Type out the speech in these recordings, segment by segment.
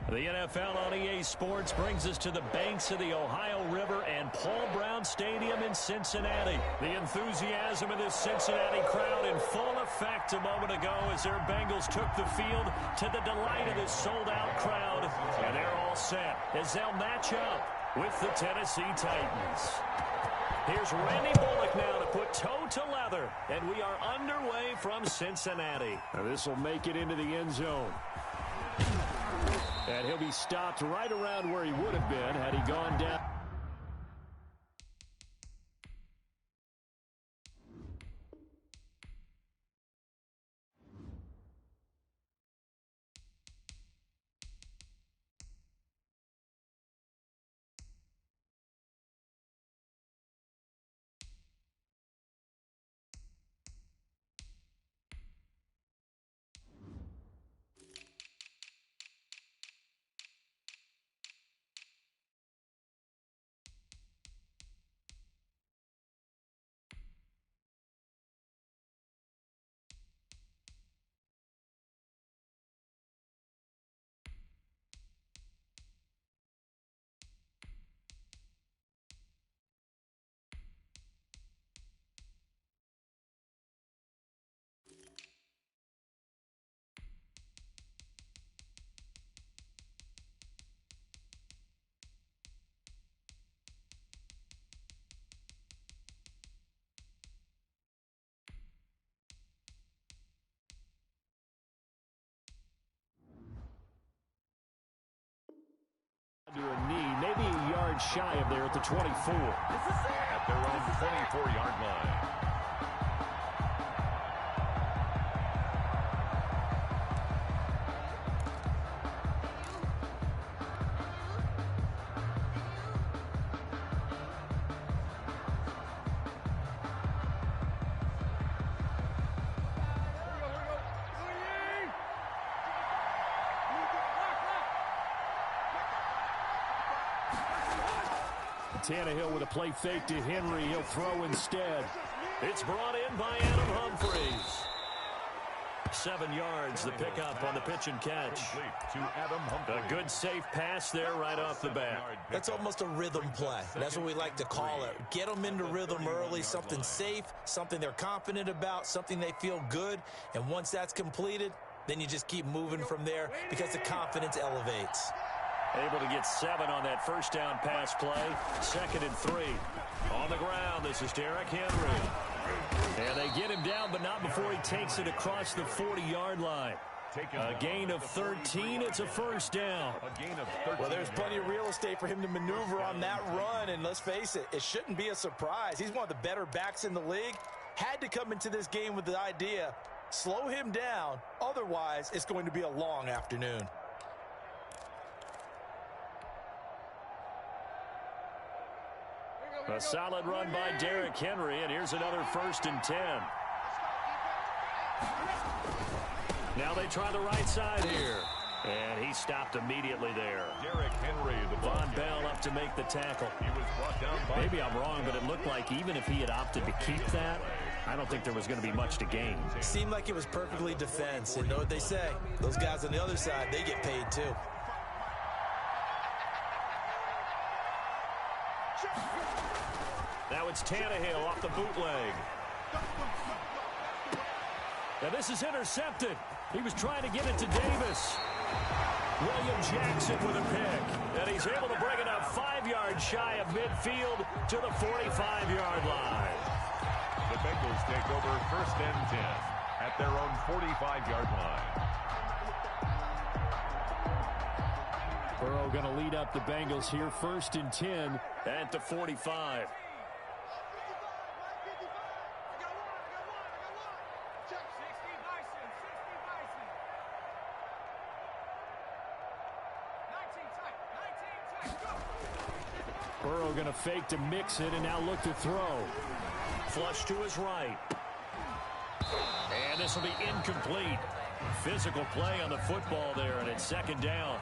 The NFL on EA Sports brings us to the banks of the Ohio River and Paul Brown Stadium in Cincinnati. The enthusiasm of this Cincinnati crowd in full effect a moment ago as their Bengals took the field to the delight of this sold-out crowd. And they're all set as they'll match up with the Tennessee Titans. Here's Randy Bullock now to put toe to leather, and we are underway from Cincinnati. This will make it into the end zone. And he'll be stopped right around where he would have been had he gone down. To a knee, maybe a yard shy of there at the 24. At their own 24-yard line. Tannehill with a play fake to Henry. He'll throw instead. It's brought in by Adam Humphries. 7 yards, the pickup on the pitch and catch. To Adam Humphries. A good safe pass there right off the bat. That's almost a rhythm play. That's what we like to call it. Get them into rhythm early, something safe, something they're confident about, something they feel good. And once that's completed, then you just keep moving from there because the confidence elevates. Able to get 7 on that first down pass play. 2nd and 3. On the ground, this is Derrick Henry. And they get him down, but not before he takes it across the 40-yard line. A gain of 13. It's a first down. Well, there's plenty of real estate for him to maneuver on that run. And let's face it, it shouldn't be a surprise. He's one of the better backs in the league. Had to come into this game with the idea, slow him down. Otherwise, it's going to be a long afternoon. A solid run by Derrick Henry, and here's another 1st and 10. Now they try the right side here. And he stopped immediately there. Derrick Henry, the Von Bell up to make the tackle. He was brought down by Maybe I'm wrong, but it looked like even if he had opted to keep that, I don't think there was going to be much to gain. Seemed like it was perfectly defense. And you know what they say? Those guys on the other side, they get paid too. Now it's Tannehill off the bootleg. Now this is intercepted. He was trying to get it to Davis. William Jackson with a pick. And he's able to bring it up 5 yards shy of midfield to the 45-yard line. The Bengals take over 1st and 10 at their own 45-yard line. Burrow going to lead up the Bengals here. 1st and 10 at the 45. Burrow going to fake to mix it and now look to throw. Flush to his right. And this will be incomplete. Physical play on the football there, and it's 2nd down.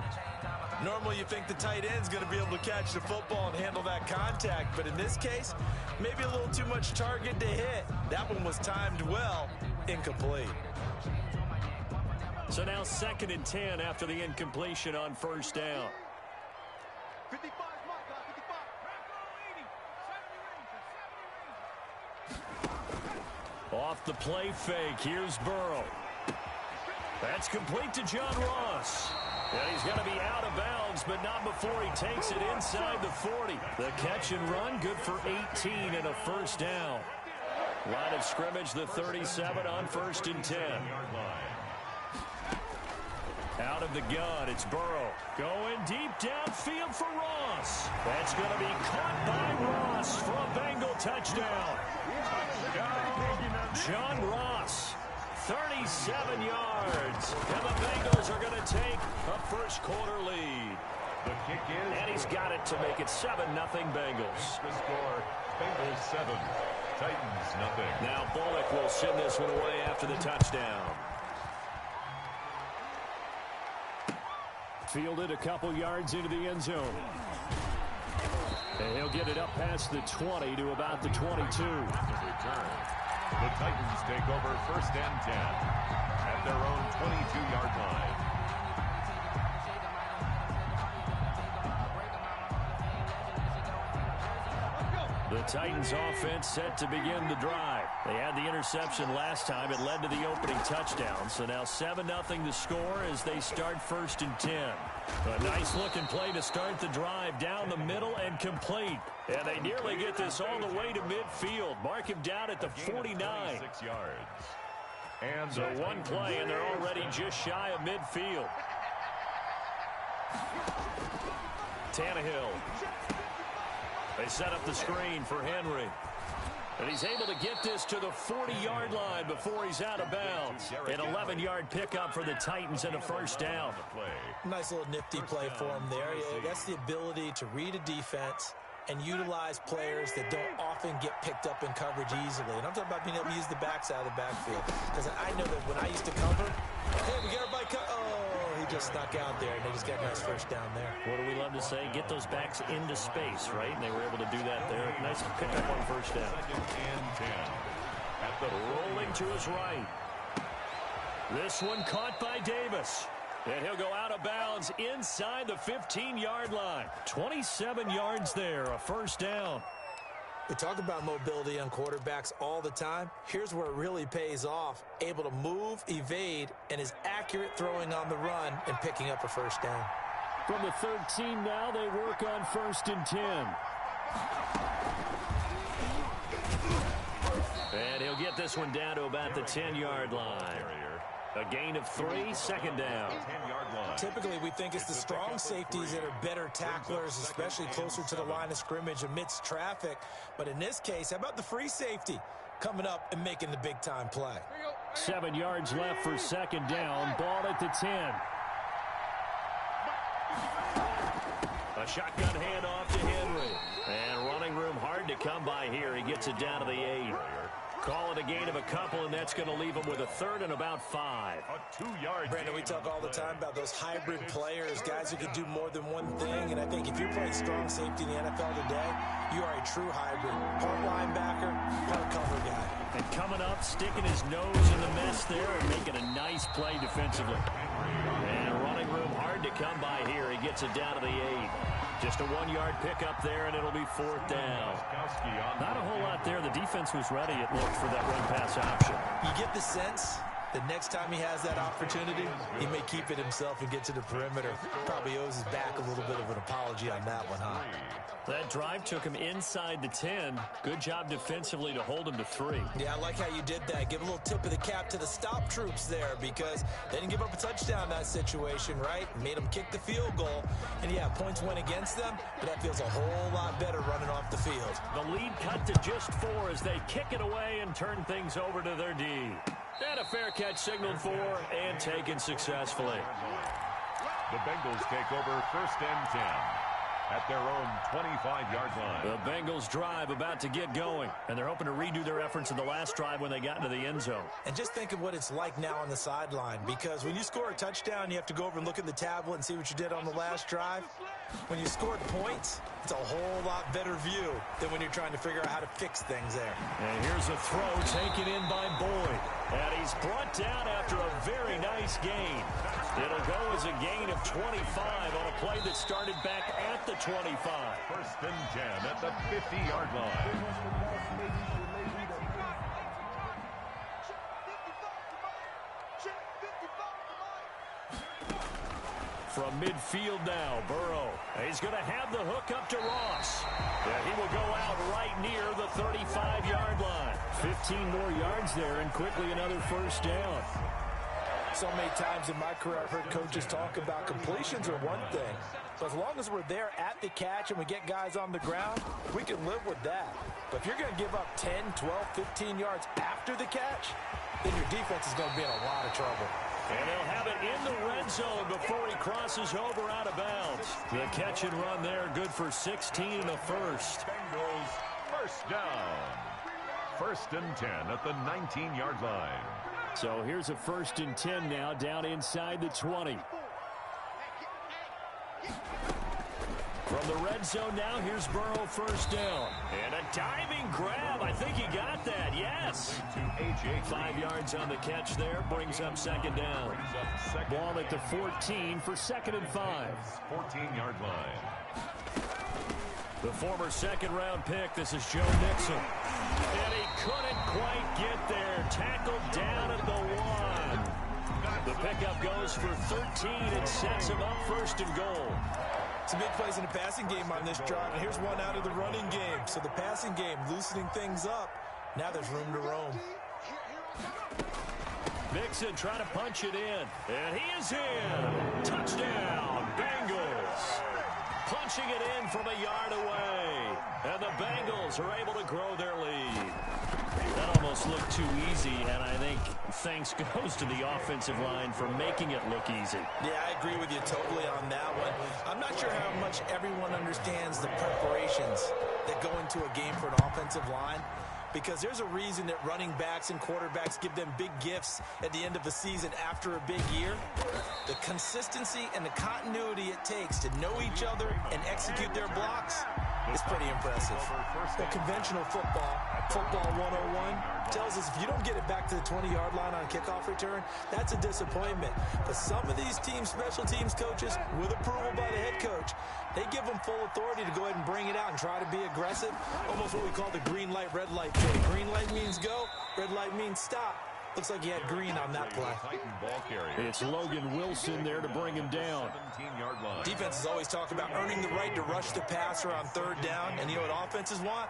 Normally you think the tight end's going to be able to catch the football and handle that contact, but in this case, maybe a little too much target to hit. That one was timed well, incomplete. So now 2nd and 10 after the incompletion on first down. 55, Off the play fake, here's Burrow. That's complete to John Ross. And he's going to be out of bounds, but not before he takes it inside the 40. The catch and run, good for 18 and a first down. Line of scrimmage, the 37 on 1st and 10. Out of the gun, it's Burrow. Going deep downfield for Ross. That's going to be caught by Ross for a Bengal touchdown. John Ross, 37 yards. And the Bengals are going to take a first quarter lead. The kick is. And he's got it to make it 7-0 Bengals. The score, Bengals 7, Titans nothing. Now Bullock will send this one away after the touchdown. Fielded a couple yards into the end zone. And he'll get it up past the 20 to about the 22. Return. The Titans take over 1st and 10 at their own 22-yard line. The Titans offense set to begin the drive. They had the interception last time. It led to the opening touchdown. So now 7-0 the score as they start 1st and 10. A nice looking play to start the drive down the middle and complete. And they nearly get this all the way to midfield. Mark him down at the 49. 6 yards. And So one play and they're already just shy of midfield. Tannehill. They set up the screen for Henry. And he's able to get this to the 40-yard line before he's out of bounds. An 11-yard pickup for the Titans and a first down. Nice little nifty play for him there. Yeah, that's the ability to read a defense and utilize players that don't often get picked up in coverage easily. And I'm talking about being able to use the backside of the backfield. Because I know that when I used to cover, hey, we got everybody he just snuck out there, and they just got a nice first down there. What do we love to say? Get those backs into space, right? And they were able to do that there. Nice pickup on first down. 2nd and 10. At the Rolling to his right. This one caught by Davis. And he'll go out of bounds inside the 15-yard line. 27 yards there, a first down. We talk about mobility on quarterbacks all the time. Here's where it really pays off. Able to move, evade, and is accurate throwing on the run and picking up a first down. From the 13 now, they work on 1st and 10. And he'll get this one down to about the 10-yard line. A gain of 3, 2nd down. 10-yard line. Typically, we think it's the strong safeties that are better tacklers, especially closer to the line of scrimmage amidst traffic. But in this case, how about the free safety coming up and making the big-time play? 7 yards left for 2nd down. Ball at the 10. A shotgun handoff to Henry. And running room hard to come by here. He gets it down to the 8. Call it a gain of a couple, and that's going to leave him with a 3rd and about 5. A 2-yard. Brandon, we talk all the time about those hybrid players, guys who can do more than one thing. And I think if you're playing strong safety in the NFL today, you are a true hybrid. Part linebacker, part cover guy. And coming up, sticking his nose in the mess there and making a nice play defensively. And running room hard to come by here. He gets it down to the 8. Just a 1-yard pickup there, and it'll be 4th down. Not a whole lot there. The defense was ready, it looked, for that run-pass option. You get the sense that next time he has that opportunity, he may keep it himself and get to the perimeter. Probably owes his back a little bit of an apology on that one, huh? That drive took him inside the 10. Good job defensively to hold him to 3. Yeah, I like how you did that. Give a little tip of the cap to the stop troops there because they didn't give up a touchdown in that situation, right? Made them kick the field goal. And, yeah, points went against them, but that feels a whole lot better running off the field. The lead cut to just 4 as they kick it away and turn things over to their D. And a fair catch signaled for and taken successfully. The Bengals take over 1st and 10 at their own 25-yard line. The Bengals drive about to get going, and they're hoping to redo their efforts in the last drive when they got into the end zone. And just think of what it's like now on the sideline, because when you score a touchdown, you have to go over and look at the tablet and see what you did on the last drive. When you scored points, it's a whole lot better view than when you're trying to figure out how to fix things there. And here's a throw taken in by Boyd. And he's brought down after a very nice gain. It'll go as a gain of 25 on a play that started back at the 25. First and 10 at the 50-yard line. From midfield now, Burrow. He's going to have the hook up to Ross. Yeah, he will go out right near the 35-yard line. 15 more yards there and quickly another first down. So many times in my career I've heard coaches talk about completions are one thing. But as long as we're there at the catch and we get guys on the ground, we can live with that. But if you're going to give up 10, 12, 15 yards after the catch, then your defense is going to be in a lot of trouble. And they'll have it in the red zone before he crosses over out of bounds. The catch and run there, good for 16 and a first. Bengals first down. First and 10 at the 19-yard line. So here's a first and 10 now down inside the 20. From the red zone now, here's Burrow first down. And a diving grab. I think he got that, yes. 5 yards on the catch there. Brings up second down. Ball at the 14 for second and 5. 14-yard line. The former second-round pick, this is Joe Mixon. And he couldn't quite get there. Tackled down at the 1. The pickup goes for 13 and sets him up first and goal. Some big plays in the passing game on this drive, and here's one out of the running game. So the passing game loosening things up. Now there's room to roam. Mixon trying to punch it in, and he is in. Touchdown, Bengals. Punching it in from a yard away, and the Bengals are able to grow their lead. That almost looked too easy, and I think thanks goes to the offensive line for making it look easy. Yeah, I agree with you totally on that one. I'm not sure how much everyone understands the preparations that go into a game for an offensive line, because there's a reason that running backs and quarterbacks give them big gifts at the end of the season after a big year. The consistency and the continuity it takes to know each other and execute their blocks is pretty impressive. The conventional football 101, tells us if you don't get it back to the 20-yard line on kickoff return, that's a disappointment. But some of these team special teams coaches, with approval by the head coach, they give them full authority to go ahead and bring it out and try to be aggressive. Almost what we call the green light, red light play. Green light means go, red light means stop. Looks like he had green on that play. It's Logan Wilson there to bring him down. Defenses always talk about earning the right to rush the passer on third down. And you know what offenses want?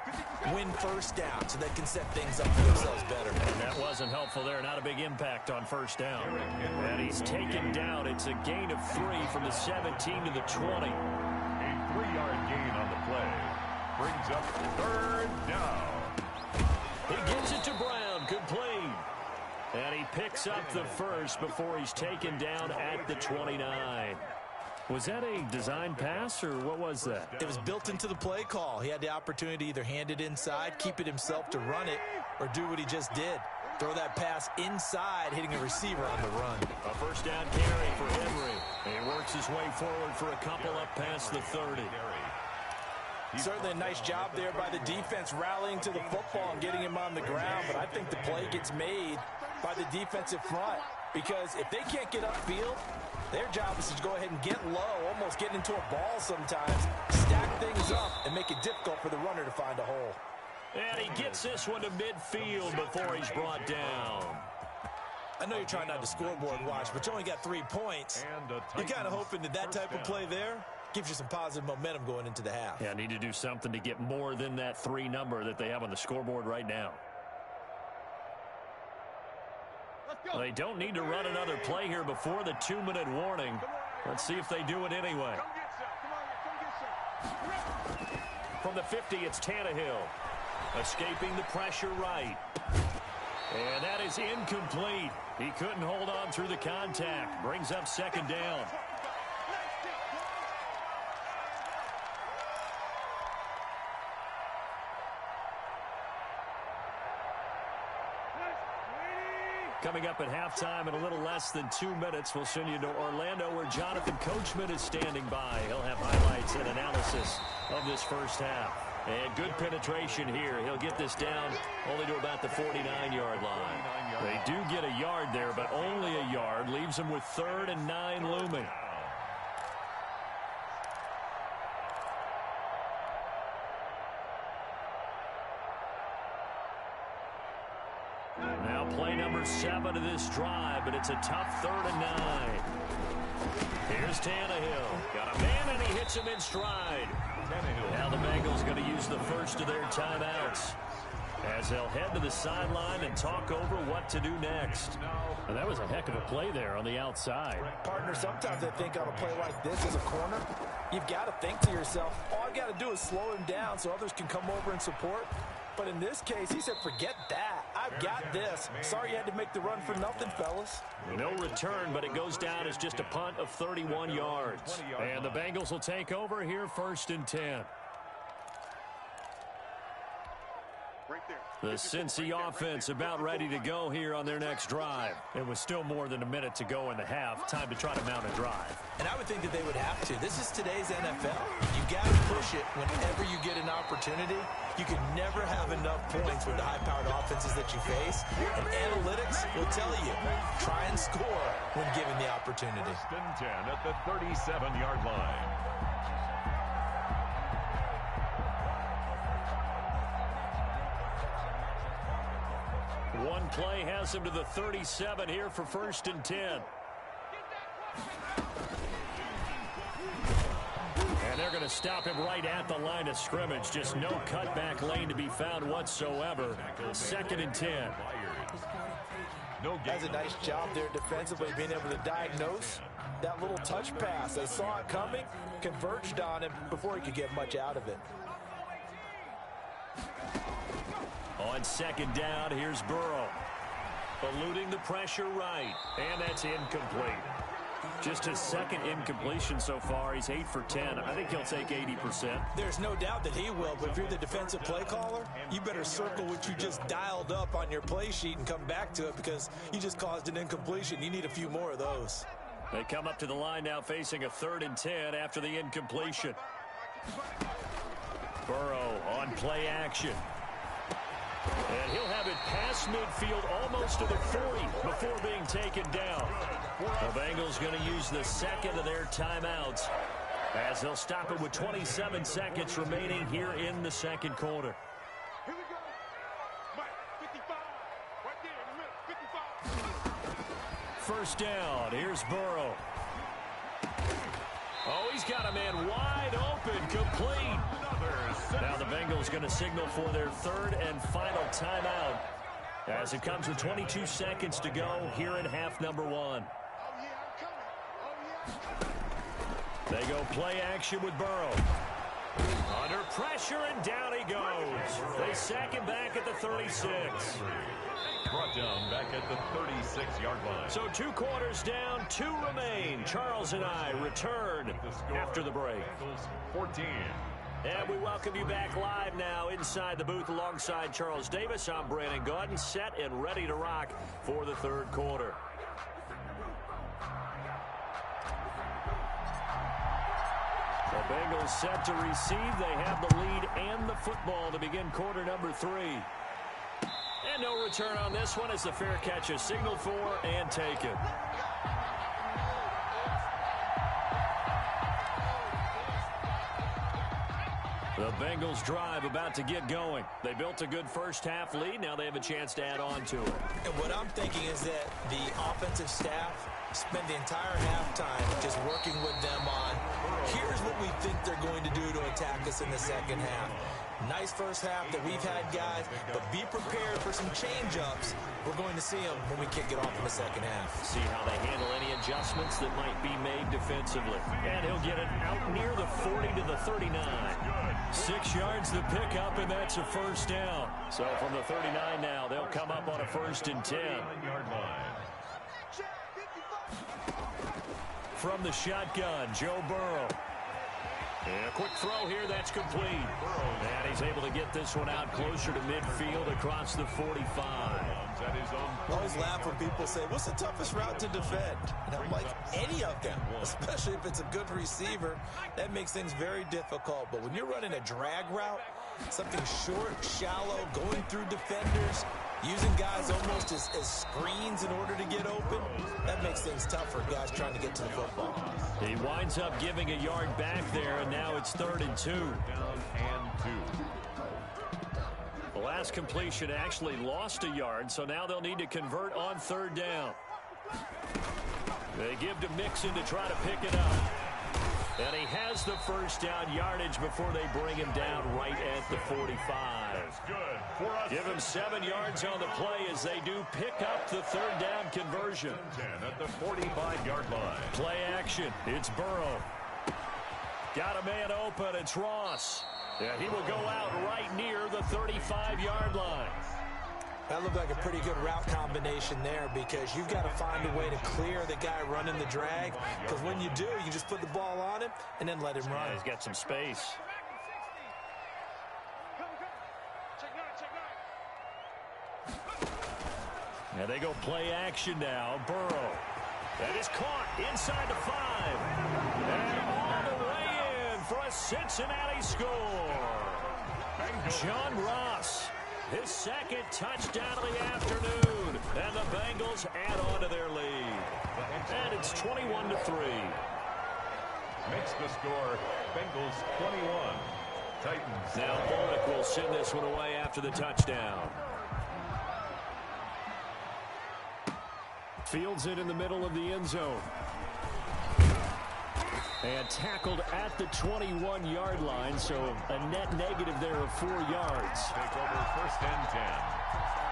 Win first down so they can set things up for themselves better. And that wasn't helpful there. Not a big impact on first down. And he's taken down. It's a gain of 3 from the 17 to the 20. A 3-yard gain on the play. Brings up third down. He gives it to Brown. Good play. And he picks up the first before he's taken down at the 29. Was that a design pass, or what was that? It was built into the play call. He had the opportunity to either hand it inside, keep it himself to run it, or do what he just did. Throw that pass inside, hitting a receiver on the run. A first down carry for Henry. He works his way forward for a couple up past the 30. Certainly a nice job there by the defense rallying to the football and getting him on the ground, but I think the play gets made by the defensive front, because if they can't get upfield, their job is to go ahead and get low, almost get into a ball sometimes, stack things up, and make it difficult for the runner to find a hole. And he gets this one to midfield before he's brought down. I know you're trying not to scoreboard watch, but you only got 3 points. You're kind of hoping that that type of play there gives you some positive momentum going into the half. Yeah, need to do something to get more than that 3 number that they have on the scoreboard right now. Well, they don't need to run another play here before the 2-minute warning. Let's see if they do it anyway. From the 50, it's Tannehill. Escaping the pressure right. And that is incomplete. He couldn't hold on through the contact. Brings up second down. Coming up at halftime in a little less than 2 minutes, we'll send you to Orlando where Jonathan Coachman is standing by. He'll have highlights analysis of this first half. And good penetration here. He'll get this down only to about the 49-yard line. They do get a yard there, but only a yard. Leaves them with 3rd and 9 looming. Now play number 7 of this drive, but it's a tough 3rd and 9. Here's Tannehill. Got a man, and he hits him in stride. Now the Bengals going to use the first of their timeouts as they'll head to the sideline and talk over what to do next. And that was a heck of a play there on the outside. Partner, sometimes I think on a play like this as a corner, you've got to think to yourself, all I've got to do is slow him down so others can come over and support. But in this case, he said, forget that. I've got this. Sorry you had to make the run for nothing, fellas. No return, but it goes down as just a punt of 31 yards. And the Bengals will take over here 1st and 10. The Cincy offense about ready to go here on their next drive. It was still more than a minute to go in the half. Time to try to mount a drive. And I would think that they would have to. This is today's NFL. You got to push it whenever you get an opportunity. You can never have enough points with the high-powered offenses that you face. And analytics will tell you, try and score when given the opportunity. 1st and 10 at the 37-yard line. One play has him to the 37 here for 1st and 10. And they're going to stop him right at the line of scrimmage. Just no cutback lane to be found whatsoever. 2nd and 10. That's a nice job there defensively, being able to diagnose that little touch pass. They saw it coming, converged on him before he could get much out of it. On 2nd down, here's Burrow. Eluding the pressure right. And that's incomplete. Just his 2nd incompletion so far. He's 8 for 10. I think he'll take 80%. There's no doubt that he will, but if you're the defensive play caller, you better circle what you just dialed up on your play sheet and come back to it because you just caused an incompletion. You need a few more of those. They come up to the line now facing a 3rd and 10 after the incompletion. Burrow on play action. And he'll have it past midfield almost to the 40 before being taken down. The Bengals going to use the 2nd of their timeouts as they'll stop it with 27 seconds remaining here in the 2nd quarter. Here we go. Mike, 55. Right there in the middle, 55. 1st down. Here's Burrow. Oh, he's got a man wide open, complete. Now the Bengals going to signal for their 3rd and final timeout as it comes with 22 seconds to go here in half number 1. They go play action with Burrow. Under pressure, and down he goes. They sack him back at the 36. Brought down back at the 36-yard line. So 2 quarters down, 2 remain. Charles and I return after the break. 14. And we welcome you back live now inside the booth alongside Charles Davis. I'm Brandon Gaudin, set and ready to rock for the 3rd quarter. The Bengals set to receive. They have the lead and the football to begin quarter number 3. And no return on this one as the fair catch is signaled for and taken. The Bengals drive about to get going. They built a good first half lead. Now they have a chance to add on to it. And what I'm thinking is that the offensive staff spend the entire halftime just working with them on, here's what we think they're going to do to attack us in the 2nd half. Nice first half that we've had, guys, but be prepared for some change-ups. We're going to see them when we kick it off in the 2nd half. See how they handle any adjustments that might be made defensively. And he'll get it out near the 40 to the 39. 6 yards to pick up, and that's a 1st down. So from the 39 now, they'll come up on a 1st and 10. From the shotgun, Joe Burrow. And a quick throw here, that's complete. And he's able to get this one out closer to midfield across the 45. I always laugh when people say, what's the toughest route to defend? And I'm like, any of them, especially if it's a good receiver. That makes things very difficult. But when you're running a drag route, something short, shallow, going through defenders, using guys almost as screens in order to get open, that makes things tough for guys trying to get to the football. He winds up giving a yard back there, and now it's 3rd and 2. Down and 2. The last completion actually lost a yard, so now they'll need to convert on 3rd down. They give to Mixon to try to pick it up. And he has the first down yardage before they bring him down right at the 45. That's good for us. Give him 7 yards on the play as they do pick up the 3rd down conversion. 10 at the 45-yard line. Play action. It's Burrow. Got a man open. It's Ross. Yeah, he will go out right near the 35-yard line. That looked like a pretty good route combination there because you've got to find a way to clear the guy running the drag, because when you do, you just put the ball on him and then let him run. Yeah, he's got some space. And they go play action now. Burrow. That is caught inside the 5. And all the way in for a Cincinnati score. John Ross. His 2nd touchdown of the afternoon. And the Bengals add on to their lead. And it's 21-3. Makes the score Bengals 21. Titans. Now Boldick will send this one away after the touchdown. Fields it in the middle of the end zone. And tackled at the 21-yard line, so a net negative there of 4 yards. Take over 1st and 10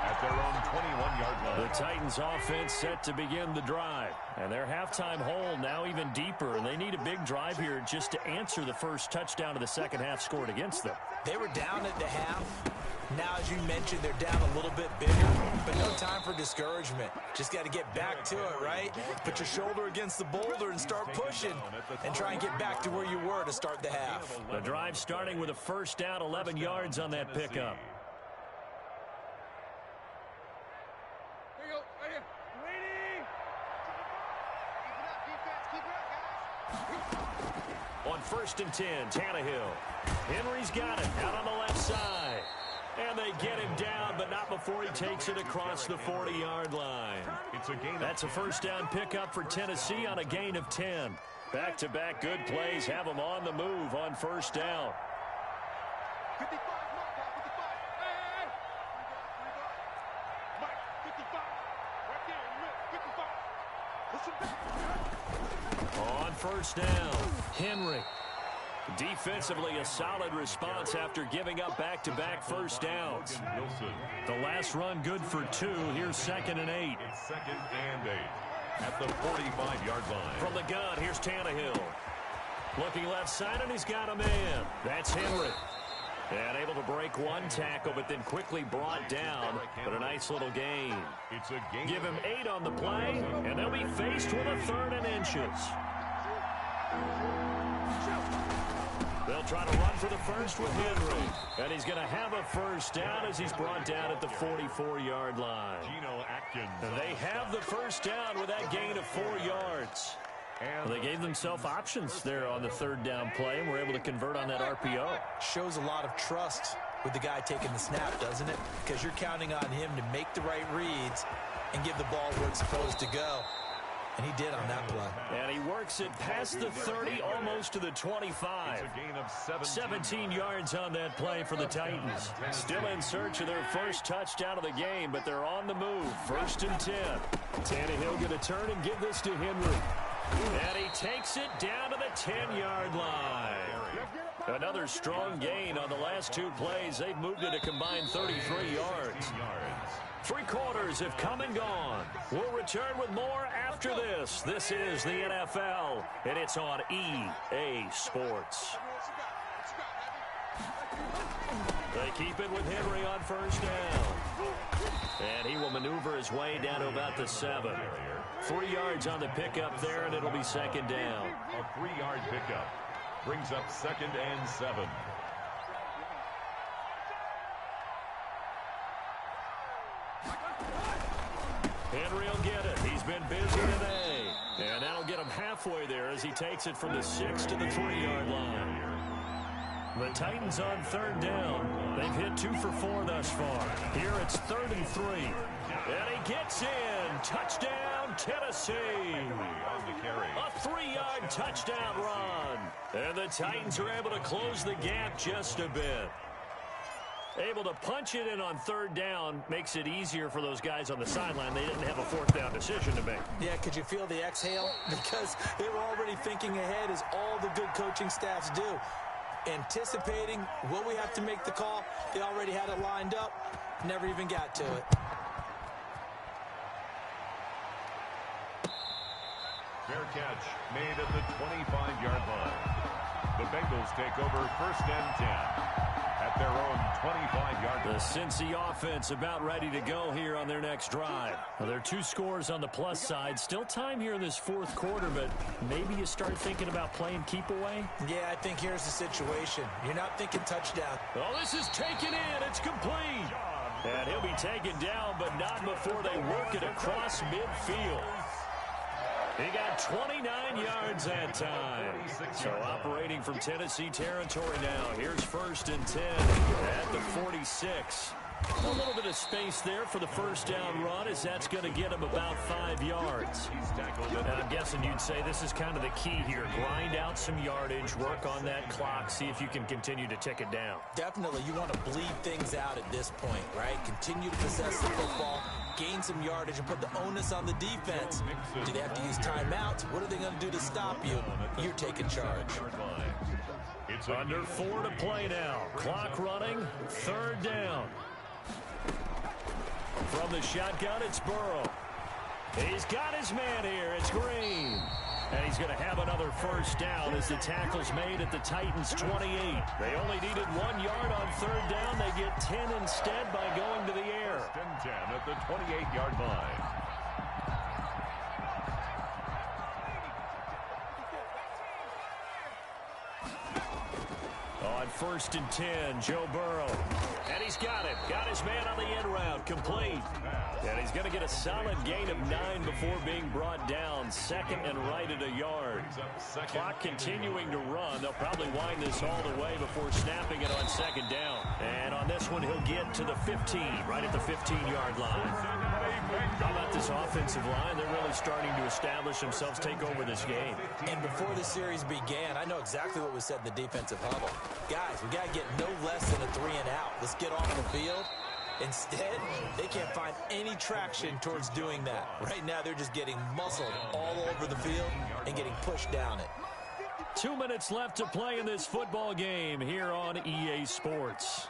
at their own 21-yard line. The Titans offense set to begin the drive. And their halftime hole now even deeper, and they need a big drive here just to answer the first touchdown of the second half scored against them. They were down at the half. Now, as you mentioned, they're down a little bit bigger, but no time for discouragement. Just got to get back to it, right? Put your shoulder against the boulder and start pushing and try and get back to where you were to start the half. The drive starting with a first down, 11 yards on that pickup. On 1st and 10, Tannehill. Henry's got it out on the left side. And they get him down, but not before he takes it across the 40-yard line. That's a first down pickup for Tennessee on a gain of 10. Back-to-back good plays have them on the move on first down. 55, Mike, 55. Right there, 55. On first down, Henry. Defensively, a solid response after giving up back-to-back first downs. The last run good for 2. Here's 2nd and 8. It's 2nd and 8 at the 45-yard line. From the gun, here's Tannehill. Looking left side, and he's got a man. That's Henry. And able to break one tackle, but then quickly brought down. But a nice little gain. It's a gain. Give him 8 on the play, and they'll be faced with a 3rd and inches. They'll try to run for the first with Henry. And he's going to have a first down as he's brought down at the 44-yard line. And they have the first down with that gain of 4 yards. Well, they gave themselves options there on the 3rd down play and were able to convert on that RPO. Shows a lot of trust with the guy taking the snap, doesn't it? Because you're counting on him to make the right reads and give the ball where it's supposed to go. And he did on that play. And he works it past the 30, almost to the 25. It's a gain of 17 yards on that play for the Titans. Still in search of their first touchdown of the game, but they're on the move. 1st and 10. Tannehill going to turn and give this to Henry. And he takes it down to the 10-yard line. Another strong gain on the last 2 plays. They've moved it a combined 33 yards. 3 quarters have come and gone. We'll return with more after this. This is the NFL, and it's on EA Sports. They keep it with Henry on first down. And he will maneuver his way down to about the 7. 3 yards on the pickup there, and it'll be 2nd down. A 3-yard pickup. Brings up 2nd and 7. Henry will get it. He's been busy today. And that'll get him halfway there as he takes it from the 6 to the 3-yard line. The Titans on 3rd down. They've hit 2 for 4 thus far. Here it's 3rd and 3. And he gets in. Touchdown, Tennessee. A 3-yard touchdown run. And the Titans are able to close the gap just a bit. Able to punch it in on 3rd down makes it easier for those guys on the sideline. They didn't have a 4th down decision to make. Yeah, could you feel the exhale? Because they were already thinking ahead, as all the good coaching staffs do. Anticipating, will we have to make the call? They already had it lined up. Never even got to it. Fair catch made at the 25-yard line. The Bengals take over 1st and 10. At their own 25-yard line. The Cincy offense about ready to go here on their next drive. Well, there are 2 scores on the plus side. Still time here in this 4th quarter, but maybe you start thinking about playing keep away? Yeah, I think here's the situation. You're not thinking touchdown. Oh, this is taken in. It's complete. And he'll be taken down, but not before they work it across midfield. He got 29 yards that time. So operating from Tennessee territory now. Here's 1st and 10 at the 46. A little bit of space there for the 1st down run, as that's going to get him about 5 yards. And I'm guessing you'd say this is kind of the key here. Grind out some yardage, work on that clock, see if you can continue to tick it down. Definitely, you want to bleed things out at this point, right? Continue to possess the football, gain some yardage, and put the onus on the defense. Do they have to use timeouts? What are they going to do to stop you? You're taking charge. It's under 4 to play now. Clock running, 3rd down. From the shotgun, it's Burrow. He's got his man here. It's Green. And he's going to have another 1st down as the tackle's made at the Titans' 28. They only needed 1 yard on 3rd down. They get 10 instead by going to the air. 10 at the 28-yard line. On 1st and 10, Joe Burrow. And he's got it. Got his man on the end route. Complete. And he's going to get a solid gain of 9 before being brought down. 2nd and right at a yard. Clock continuing to run. They'll probably wind this all the way before snapping it on 2nd down. And on this one, he'll get to the 15, right at the 15-yard line. How about this offensive line? They're really starting to establish themselves, take over this game. And before the series began, I know exactly what was said in the defensive huddle. Guys, we got to get no less than a 3 and out. Let's get off the field. Instead, they can't find any traction towards doing that. Right now, they're just getting muscled all over the field and getting pushed down it. 2 minutes left to play in this football game here on EA Sports.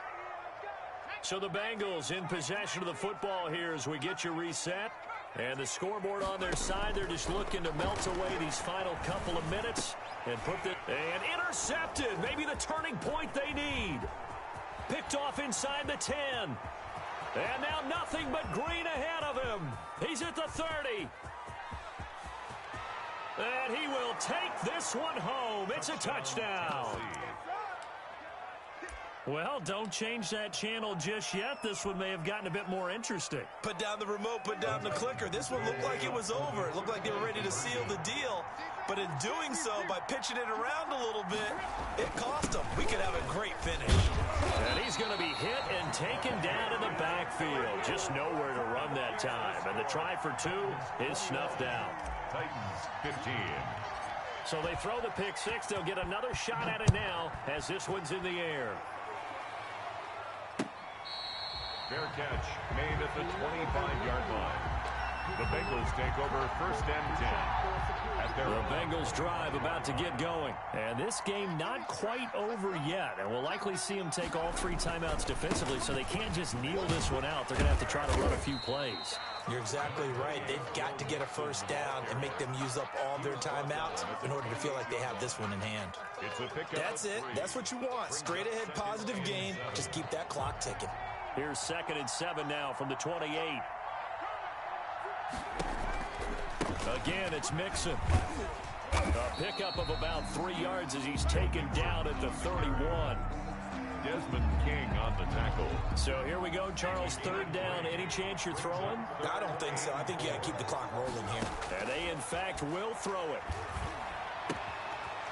So the Bengals in possession of the football here as we get you reset. And the scoreboard on their side, they're just looking to melt away these final couple of minutes and and intercepted. Maybe the turning point they need. Picked off inside the 10. And now nothing but Green ahead of him. He's at the 30. And he will take this one home. It's a touchdown. Well, don't change that channel just yet. This one may have gotten a bit more interesting. Put down the remote, put down the clicker. This one looked like it was over. It looked like they were ready to seal the deal. But in doing so, by pitching it around a little bit, it cost them. We could have a great finish. And he's going to be hit and taken down in the backfield. Just nowhere to run that time. And the try for 2 is snuffed out. Titans 15. So they throw the pick 6. They'll get another shot at it now as this one's in the air. Fair catch made at the 25-yard line. The Bengals take over 1st and 10. The Bengals drive about to get going. And this game not quite over yet. And we'll likely see them take all 3 timeouts defensively, so they can't just kneel this one out. They're going to have to try to run a few plays. You're exactly right. They've got to get a 1st down and make them use up all their timeouts in order to feel like they have this one in hand. That's it. That's what you want. Straight ahead positive gain. Just keep that clock ticking. Here's 2nd and 7 now from the 28. Again, it's Mixon. A pickup of about 3 yards as he's taken down at the 31. Desmond King on the tackle. So here we go, Charles, 3rd down. Any chance you're throwing? I don't think so. I think you got to keep the clock rolling here. And they, in fact, will throw it.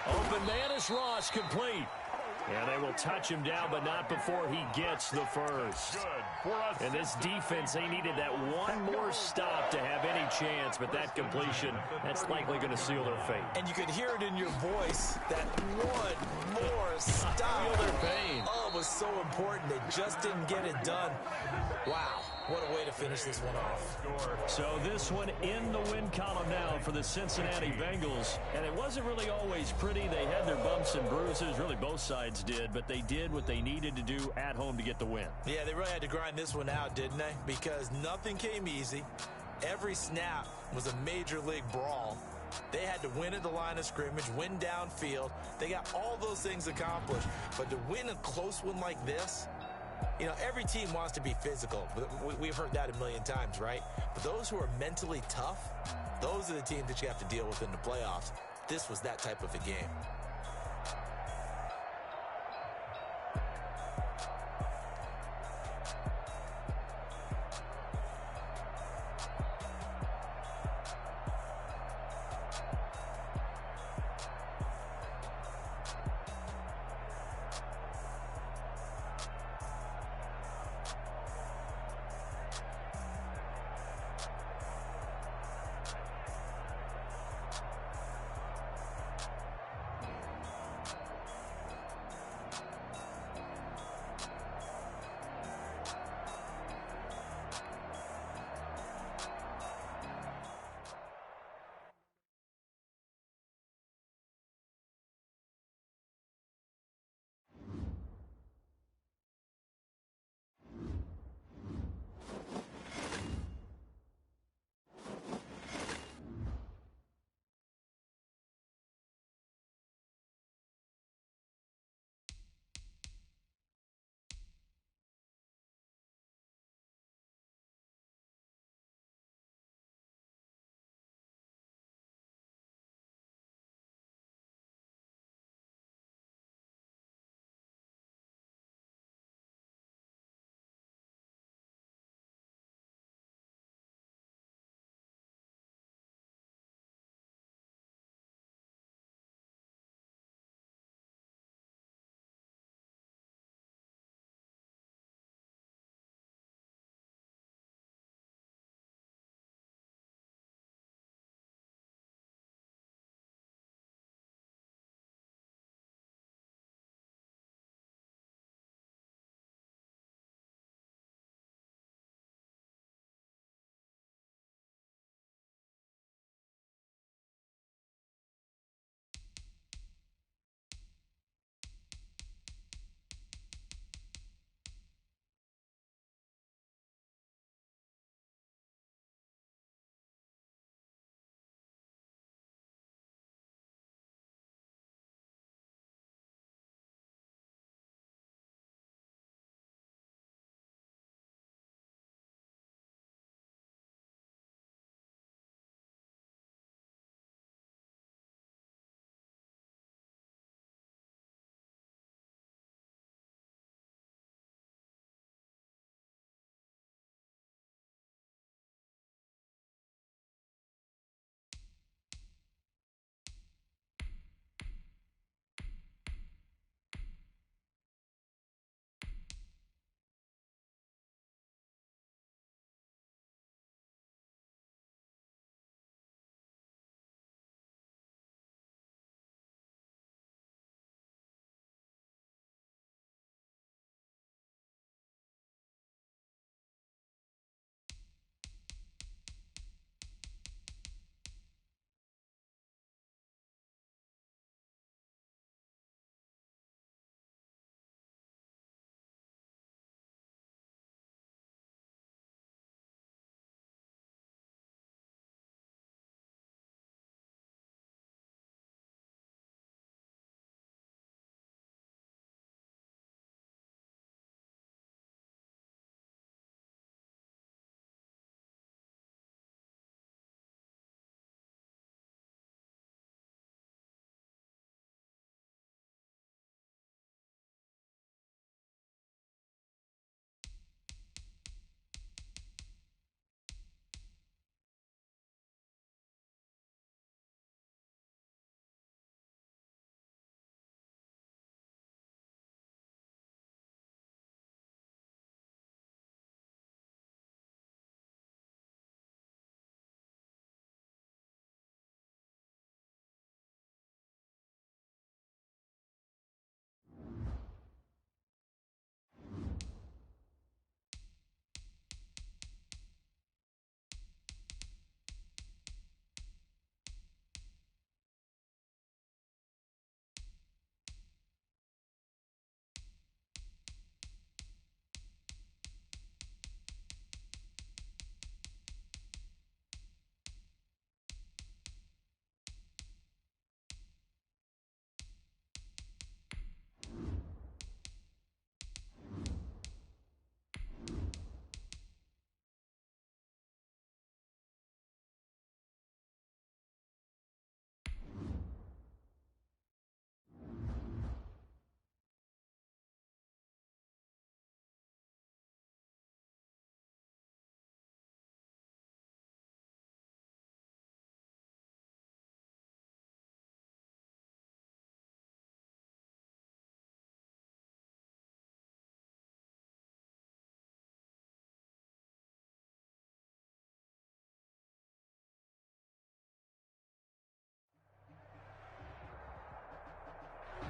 Open man is Ross, complete. And they will touch him down, but not before he gets the first. And this defense, they needed that one more stop to have any chance, but that completion, that's likely going to seal their fate. And you could hear it in your voice, that one more stop. Feel their pain. Oh, it was so important. They just didn't get it done. Wow, what a way to finish this one off. So this one in the win column now for the Cincinnati Bengals. And it wasn't really always pretty. They had their bumps and bruises. Really, both sides did. But they did what they needed to do at home to get the win. Yeah, they really had to grind this one out, didn't they? Because nothing came easy. Every snap was a major league brawl. They had to win at the line of scrimmage, win downfield. They got all those things accomplished. But to win a close one like this, you know, every team wants to be physical. We've heard that a million times, right? But those who are mentally tough, those are the teams that you have to deal with in the playoffs. This was that type of a game.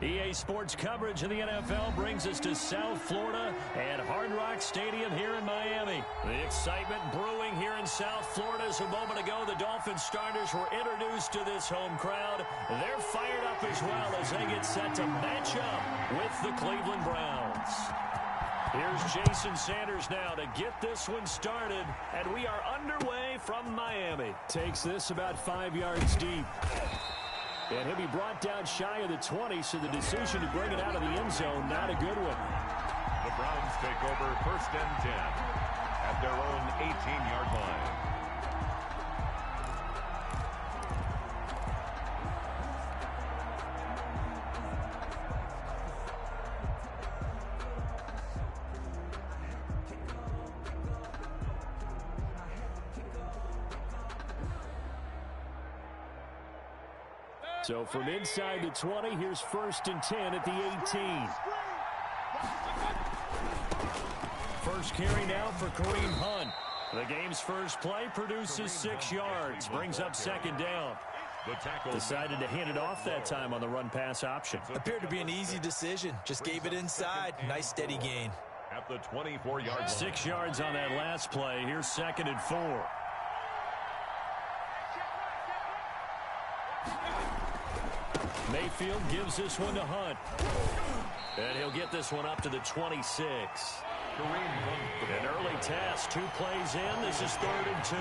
EA Sports coverage of the NFL brings us to South Florida and Hard Rock Stadium here in Miami. The excitement brewing here in South Florida as a moment ago the Dolphins starters were introduced to this home crowd. They're fired up as well as they get set to match up with the Cleveland Browns. Here's Jason Sanders now to get this one started, and we are underway from Miami. Takes this about 5 yards deep. And he'll be brought down shy of the 20, so the decision to bring it out of the end zone, not a good one. The Browns take over 1st and 10 at their own 18-yard line. So from inside the 20, here's 1st and 10 at the 18. First carry now for Kareem Hunt. The game's first play produces 6 yards, brings up 2nd down. The tackle decided to hand it off that time on the run-pass option. Appeared to be an easy decision. Just gave it inside. Nice steady gain. at the 24-yard line. 6 yards on that last play. Here's 2nd and 4. Mayfield gives this one to Hunt. And he'll get this one up to the 26. An early task, 2 plays in. This is 3rd and 2.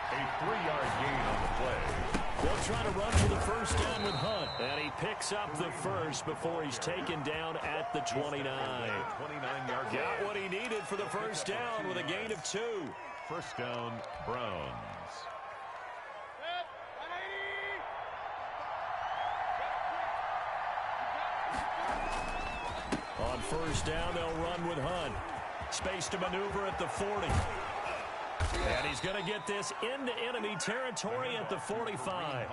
A 3-yard gain on the play. They'll try to run for the first down with Hunt. And he picks up the first before he's taken down at the 29. 29-yard gain. Got what he needed for the first down with a gain of 2. First down, Browns. On first down, they'll run with Hunt. Space to maneuver at the 40. And he's going to get this into enemy territory at the 45.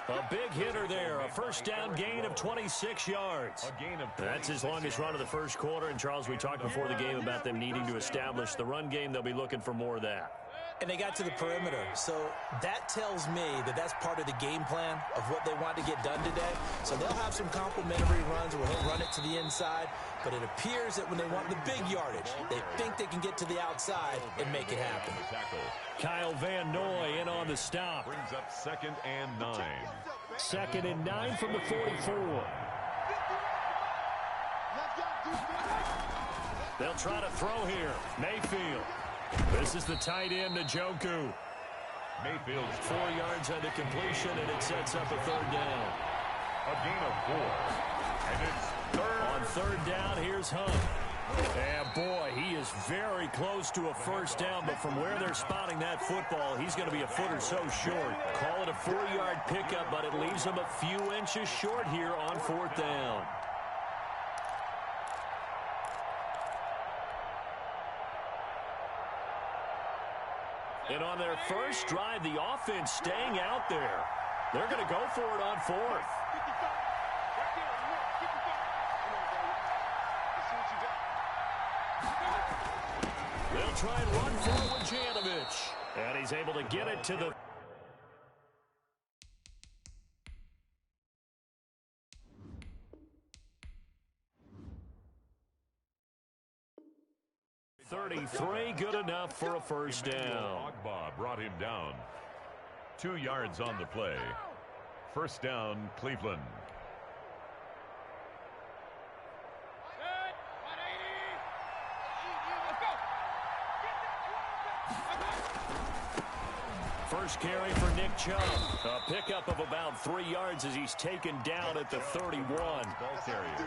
A big hitter there. A first down gain of 26 yards. That's his longest run of the first quarter. And, Charles, we talked before the game about them needing to establish the run game. They'll be looking for more of that. And they got to the perimeter. So that tells me that that's part of the game plan of what they want to get done today. So they'll have some complementary runs where he'll run it to the inside. But it appears that when they want the big yardage, they think they can get to the outside and make it happen. Kyle Van Noy in on the stop. Brings up 2nd and 9. 2nd and 9 from the 44. They'll try to throw here. Mayfield. This is the tight end, Njoku. Mayfield's 4 yards on the completion, and it sets up a 3rd down. A gain of 4. And it's 3rd. On 3rd down, here's Hunt. And, boy, he is very close to a first down, but from where they're spotting that football, he's going to be a foot or so short. Call it a 4-yard pickup, but it leaves him a few inches short here on 4th down. And on their first drive, the offense staying out there. They're going to go for it on 4th. They'll try and run forward Janovich. And he's able to get it to the 33, good enough for a first down. Ogba brought him down. 2 yards on the play. First down, Cleveland. First carry for Nick Chubb. A pickup of about 3 yards as he's taken down at the 31. Ball carrier.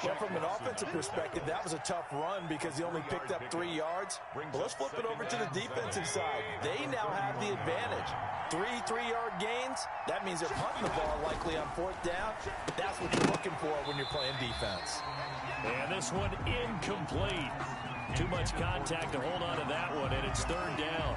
Well, from an offensive perspective, that was a tough run because he only picked up 3 yards. But let's flip it over to the defensive side. They now have the advantage. 3 3-yard gains. That means they're punting the ball likely on 4th down. That's what you're looking for when you're playing defense. And this one incomplete. Too much contact to hold on to that one, and it's 3rd down.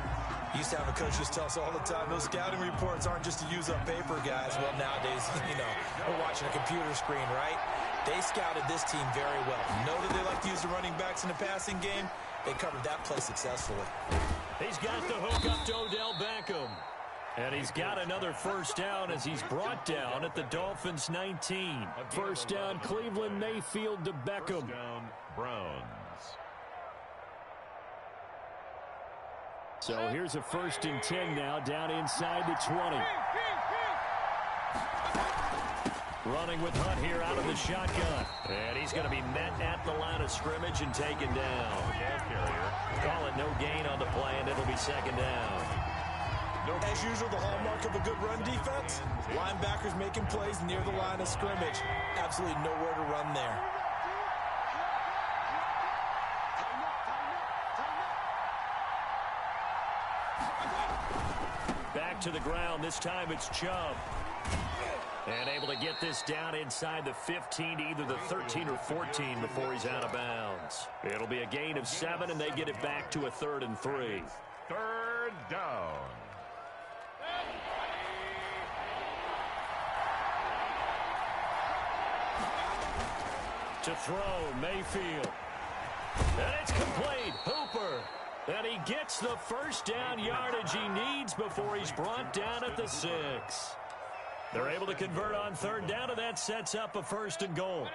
Used to have a coach just tell us all the time, those scouting reports aren't just to use up paper, guys. Well, nowadays, we're watching a computer screen, right? They scouted this team very well. Know that they like to use the running backs in the passing game. They covered that play successfully. He's got the hook up to Odell Beckham. And he's got another first down as he's brought down at the Dolphins' 19. First down, Cleveland, Mayfield to Beckham. First down, Browns. So here's a 1st and 10 now, down inside the 20. Running with Hunt here out of the shotgun. And he's going to be met at the line of scrimmage and taken down. Ball carrier. Call it no gain on the play, and it'll be 2nd down. As usual, the hallmark of a good run defense, linebackers making plays near the line of scrimmage. Absolutely nowhere to run there. Back to the ground. This time it's Chubb. And able to get this down inside the 15 to either the 13 or 14 before he's out of bounds. It'll be a gain of 7, and they get it back to a 3rd and 3. 3rd down. To throw, Mayfield. And it's complete. Hooper. And he gets the first down yardage he needs before he's brought down at the 6. They're able to convert on 3rd down, and that sets up a 1st and goal.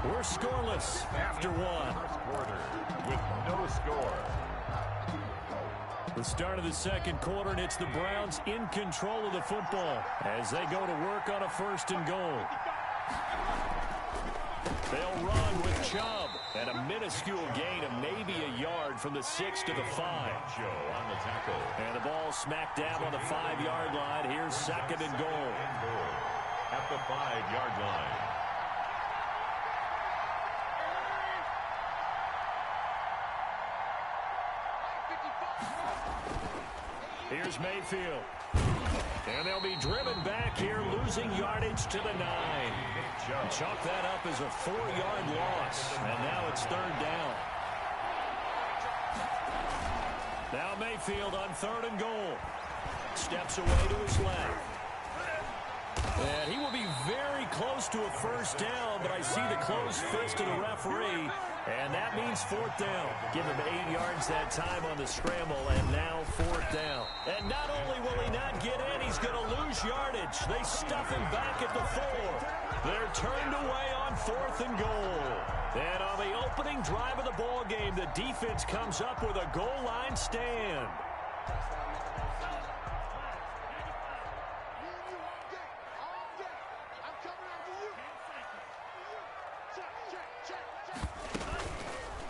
We're scoreless after 1. First quarter with no score. The start of the 2nd quarter, and it's the Browns in control of the football as they go to work on a 1st and goal. They'll run with Chubb and a minuscule gain of maybe a yard from the 6 to the 5. Joe on the tackle. And the ball smack dab on the 5-yard line. Here's 2nd and goal. At the 5-yard line. Here's Mayfield. And they'll be driven back here, losing yardage to the 9. And chalk that up as a 4-yard loss. And now it's 3rd down. Now Mayfield on 3rd and goal. Steps away to his left. And he will be very close to a first down, but I see the closed fist of the referee, and that means 4th down. Give him 8 yards that time on the scramble, and now 4th down. And not only will he not get in, he's going to lose yardage. They stuff him back at the 4. They're turned away on 4th and goal. And on the opening drive of the ball game, the defense comes up with a goal line stand.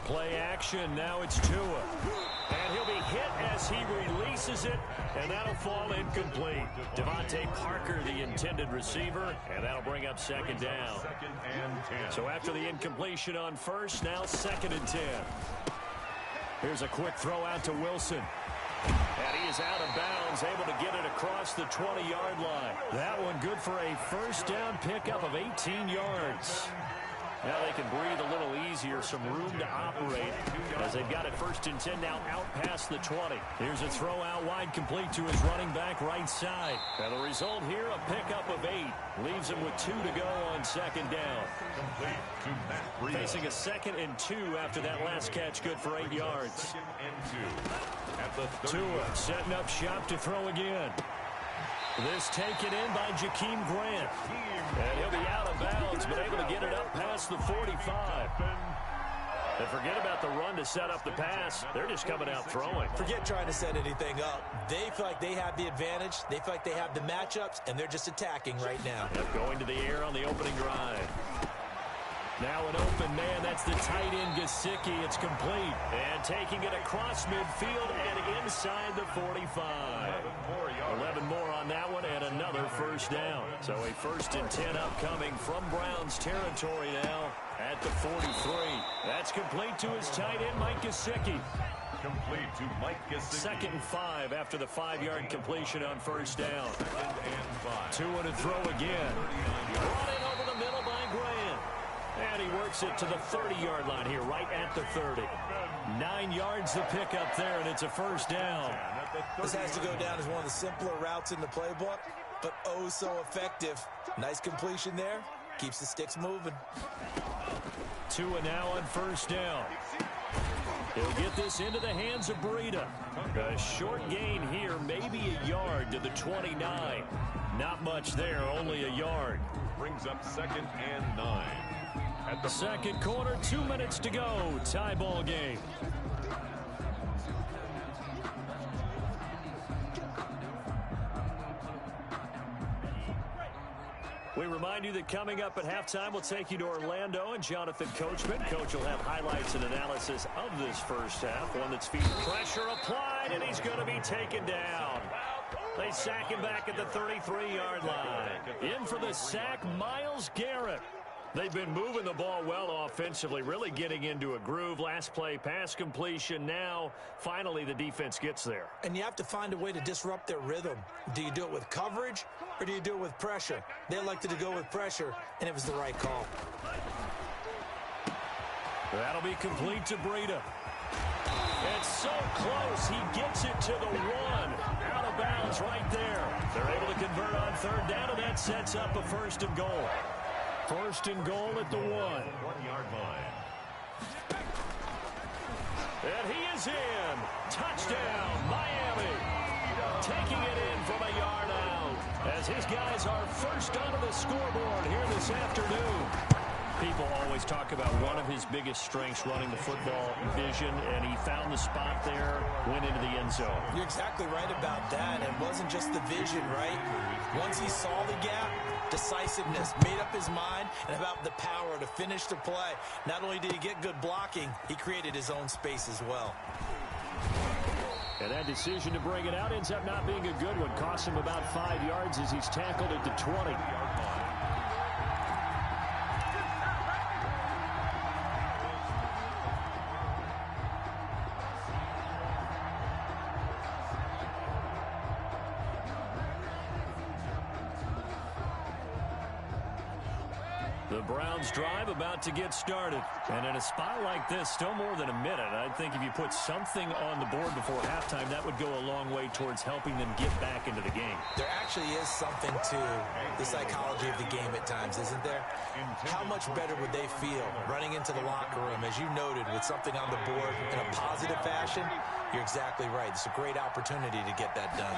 Play action, now it's Tua. And he'll be hit as he releases it, and that'll fall incomplete. Devontae Parker, the intended receiver, and that'll bring up 2nd down. 2nd and 10. So after the incompletion on 1st, now 2nd and 10. Here's a quick throw out to Wilson. And he is out of bounds, able to get it across the 20-yard line. That one good for a first down pickup of 18 yards. Now they can breathe a little easier, some room to operate as they've got it 1st and 10 now out past the 20. Here's a throw out wide complete to his running back right side. And the result here, a pickup of 8. Leaves him with 2 to go on 2nd down. Complete to Matt Breida. Facing a 2nd and 2 after that last catch, good for 8 yards. 2nd and 2. At the 30. Tua setting up shop to throw again. This taken in by Jakeem Grant. And he'll be out of bounds, but able to get it up past the 45. And forget about the run to set up the pass. They're just coming out throwing. Forget trying to set anything up. They feel like they have the advantage. They feel like they have the matchups, and they're just attacking right now. Yep, going to the air on the opening drive. Now an open man. That's the tight end, Gesicki. It's complete. And taking it across midfield and inside the 45. 11 more on that one, and another first down. So a 1st and 10 upcoming from Browns territory now at the 43. That's complete to his tight end, Mike Gesicki. Complete to Mike Gesicki. 2nd and 5 after the 5-yard completion on first down. 2nd and 5. 2 and a throw again. Brought in over the middle by Grant. And he works it to the 30-yard line here, right at the 30. 9 yards to pick up there, and it's a first down. This has to go down as one of the simpler routes in the playbook, but oh so effective. Nice completion there, Keeps the sticks moving. Tua now on first down. He'll get this into the hands of Breida. A short gain here, maybe a yard to the 29. Not much there, only a yard. Brings up 2nd and 9. At the second quarter, 2 minutes to go. Tie ball game. We remind you that coming up at halftime, we'll take you to Orlando and Jonathan Coachman. Coach will have highlights and analysis of this first half. One that's feeding pressure applied, and he's going to be taken down. They sack him back at the 33-yard line. In for the sack, Myles Garrett. They've been moving the ball well offensively, really getting into a groove. Last play, pass completion. Now, finally, the defense gets there. And you have to find a way to disrupt their rhythm. Do you do it with coverage, or do you do it with pressure? They elected to go with pressure, and it was the right call. That'll be complete to Breida. It's so close. He gets it to the 1. Out of bounds right there. They're able to convert on third down, and that sets up a 1st and goal. 1st and goal at the 1-yard line. And he is in. Touchdown, Miami. Taking it in from a yard out. As his guys are first onto the scoreboard here this afternoon. People always talk about one of his biggest strengths, running the football, vision, and he found the spot there, went into the end zone. You're exactly right about that. It wasn't just the vision, right? Once he saw the gap, decisiveness, made up his mind, and about the power to finish the play. Not only did he get good blocking, he created his own space as well. And that decision to bring it out ends up not being a good one. Cost him about 5 yards as he's tackled at the 20. The Browns drive about to get started. And in a spot like this, still more than a minute, I think if you put something on the board before halftime, that would go a long way towards helping them get back into the game. There actually is something to the psychology of the game at times, isn't there? How much better would they feel running into the locker room, as you noted, with something on the board in a positive fashion? You're exactly right. It's a great opportunity to get that done.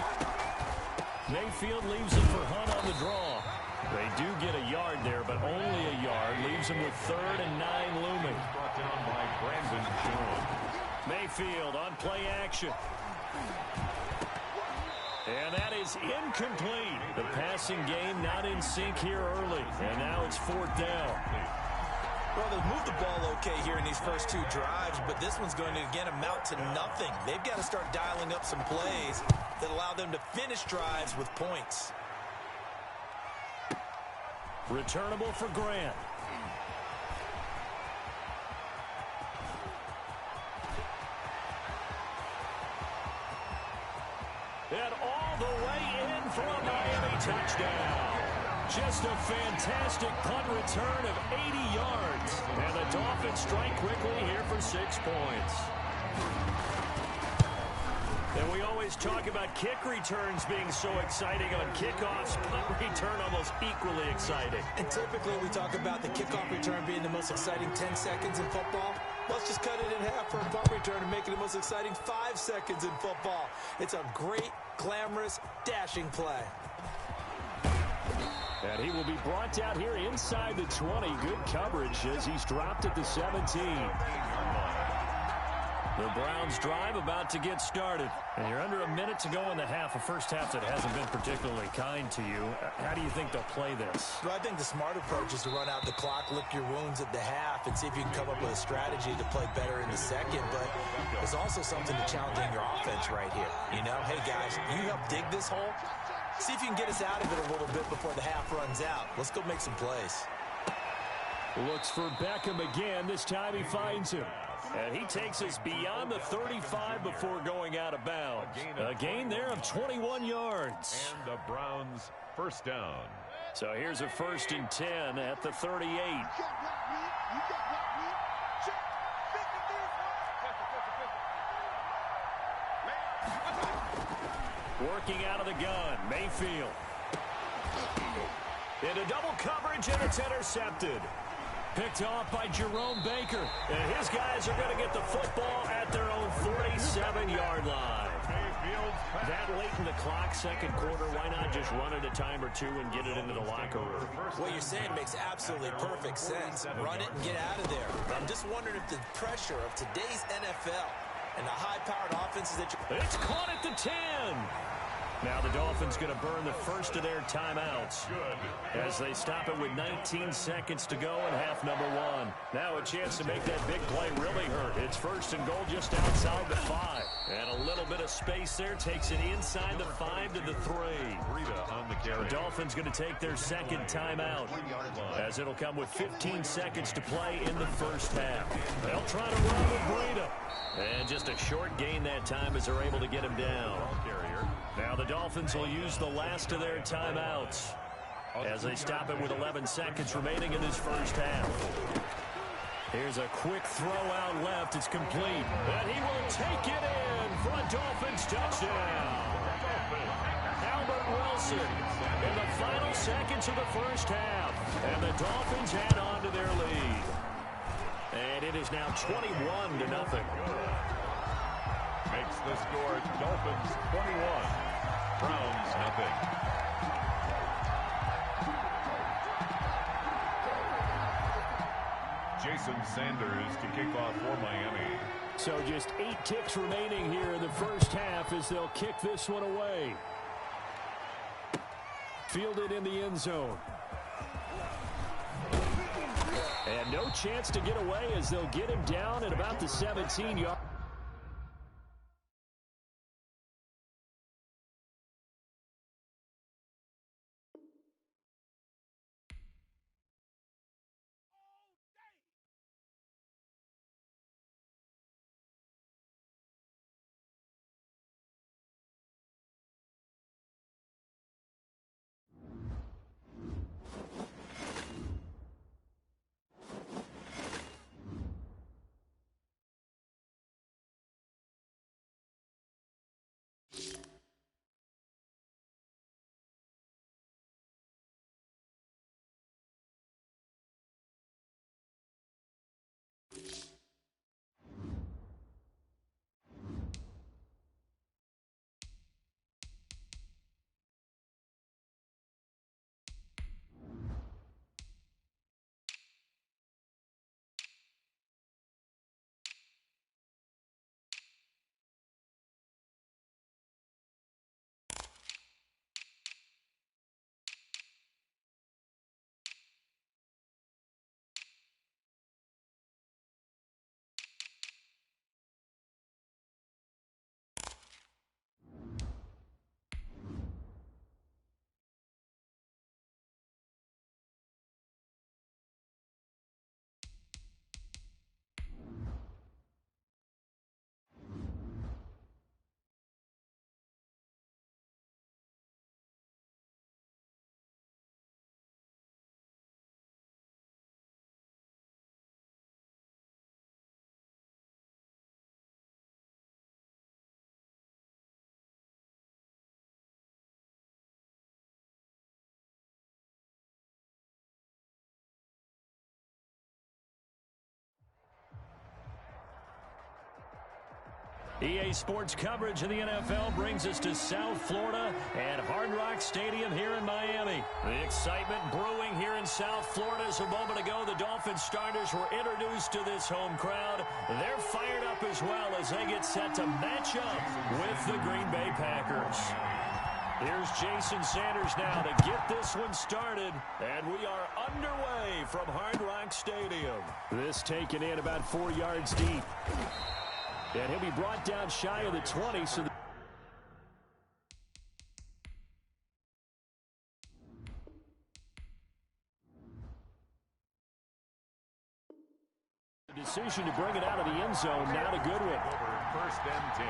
Mayfield leaves it for Hunt on the draw. They do get a yard there, but only a yard. Leaves them with 3rd and 9 looming. Brought down by Brandon Jones. Mayfield on play action. And that is incomplete. The passing game not in sync here early. And now it's 4th down. Well, they've moved the ball okay here in these first 2 drives, but this one's going to, again, amount to nothing. They've got to start dialing up some plays that allow them to finish drives with points. Returnable for Grant. And all the way in for a Miami touchdown. Just a fantastic punt return of 80 yards. And the Dolphins strike quickly here for 6 points. And we always talk about kick returns being so exciting on kickoffs. Punt return almost equally exciting. And typically we talk about the kickoff return being the most exciting 10 seconds in football. Let's just cut it in half for a punt return and make it the most exciting 5 seconds in football. It's a great, glamorous, dashing play. And he will be brought out here inside the 20. Good coverage as he's dropped at the 17. The Browns drive about to get started. And you're under a minute to go in the half, a first half that hasn't been particularly kind to you. How do you think they'll play this? Well, I think the smart approach is to run out the clock, lick your wounds at the half, and see if you can come up with a strategy to play better in the second. But there's also something to challenging your offense right here. You know, hey, guys, you help dig this hole. See if you can get us out of it a little bit before the half runs out. Let's go make some plays. Looks for Beckham again. This time he finds him. And he takes us beyond the 35 before going out of bounds. A gain there of 21 yards. And the Browns first down. So here's a 1st and 10 at the 38. Working out of the gun, Mayfield. Into double coverage, and it's intercepted. Picked off by Jerome Baker. And his guys are going to get the football at their own 47-yard line. That late in the clock, second quarter, why not just run it a time or two and get it into the locker room? What you're saying makes absolutely perfect sense. Run it and get out of there. But I'm just wondering if the pressure of today's NFL and the high-powered offenses that you're... It's caught at the 10. Now the Dolphins going to burn the first of their timeouts as they stop it with 19 seconds to go in half number one. Now a chance to make that big play really hurt. It's first and goal just outside the 5. And a little bit of space there takes it inside the 5 to the 3. The Dolphins going to take their second timeout as it'll come with 15 seconds to play in the first half. They'll try to run with Breida. And just a short gain that time as they're able to get him down. Now the Dolphins will use the last of their timeouts as they stop it with 11 seconds remaining in this first half. Here's a quick throw out left. It's complete. And he will take it in for a Dolphins touchdown. Albert Wilson in the final seconds of the first half. And the Dolphins add on to their lead. And it is now 21-0. Makes the score Dolphins 21, Browns nothing. Jason Sanders to kick off for Miami. So just 8 ticks remaining here in the first half as they'll kick this one away. Fielded in the end zone. And no chance to get away as they'll get him down at about the 17-yard. EA Sports coverage of the NFL brings us to South Florida and Hard Rock Stadium here in Miami. The excitement brewing here in South Florida as a moment ago the Dolphins starters were introduced to this home crowd. They're fired up as well as they get set to match up with the Green Bay Packers. Here's Jason Sanders now to get this one started, and we are underway from Hard Rock Stadium. This taken in about 4 yards deep. And he'll be brought down shy of the 20. So the decision to bring it out of the end zone, now to Goodwin. First and 10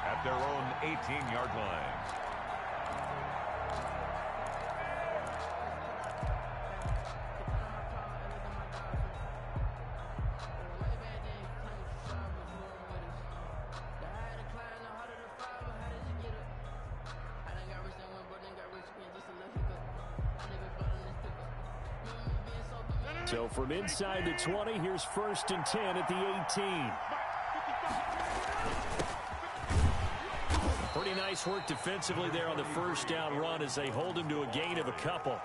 at their own 18-yard line. So from inside the 20, here's 1st and 10 at the 18. Pretty nice work defensively there on the first down run as they hold him to a gain of a couple.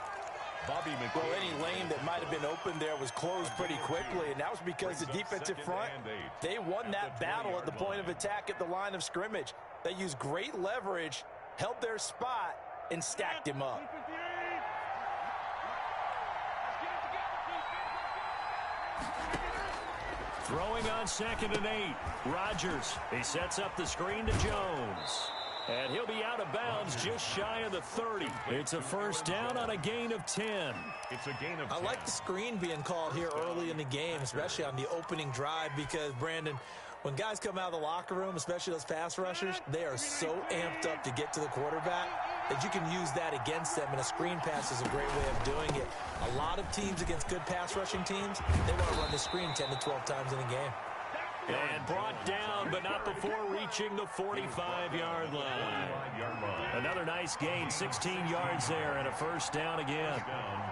Well, any lane that might have been open there was closed pretty quickly, and that was because the defensive front, they won that battle at the point of attack at the line of scrimmage. They used great leverage, held their spot, and stacked him up. Throwing on 2nd and 8. Rodgers. He sets up the screen to Jones. And he'll be out of bounds just shy of the 30. It's a first down on a gain of 10. It's a gain of 10. I like the screen being called here early in the game, especially on the opening drive, because, Brandon, when guys come out of the locker room, especially those pass rushers, they are so amped up to get to the quarterback that you can use that against them, and a screen pass is a great way of doing it. A lot of teams against good pass rushing teams, they want to run the screen 10 to 12 times in a game. And brought down, but not before reaching the 45-yard line. Another nice gain, 16 yards there, and a first down again.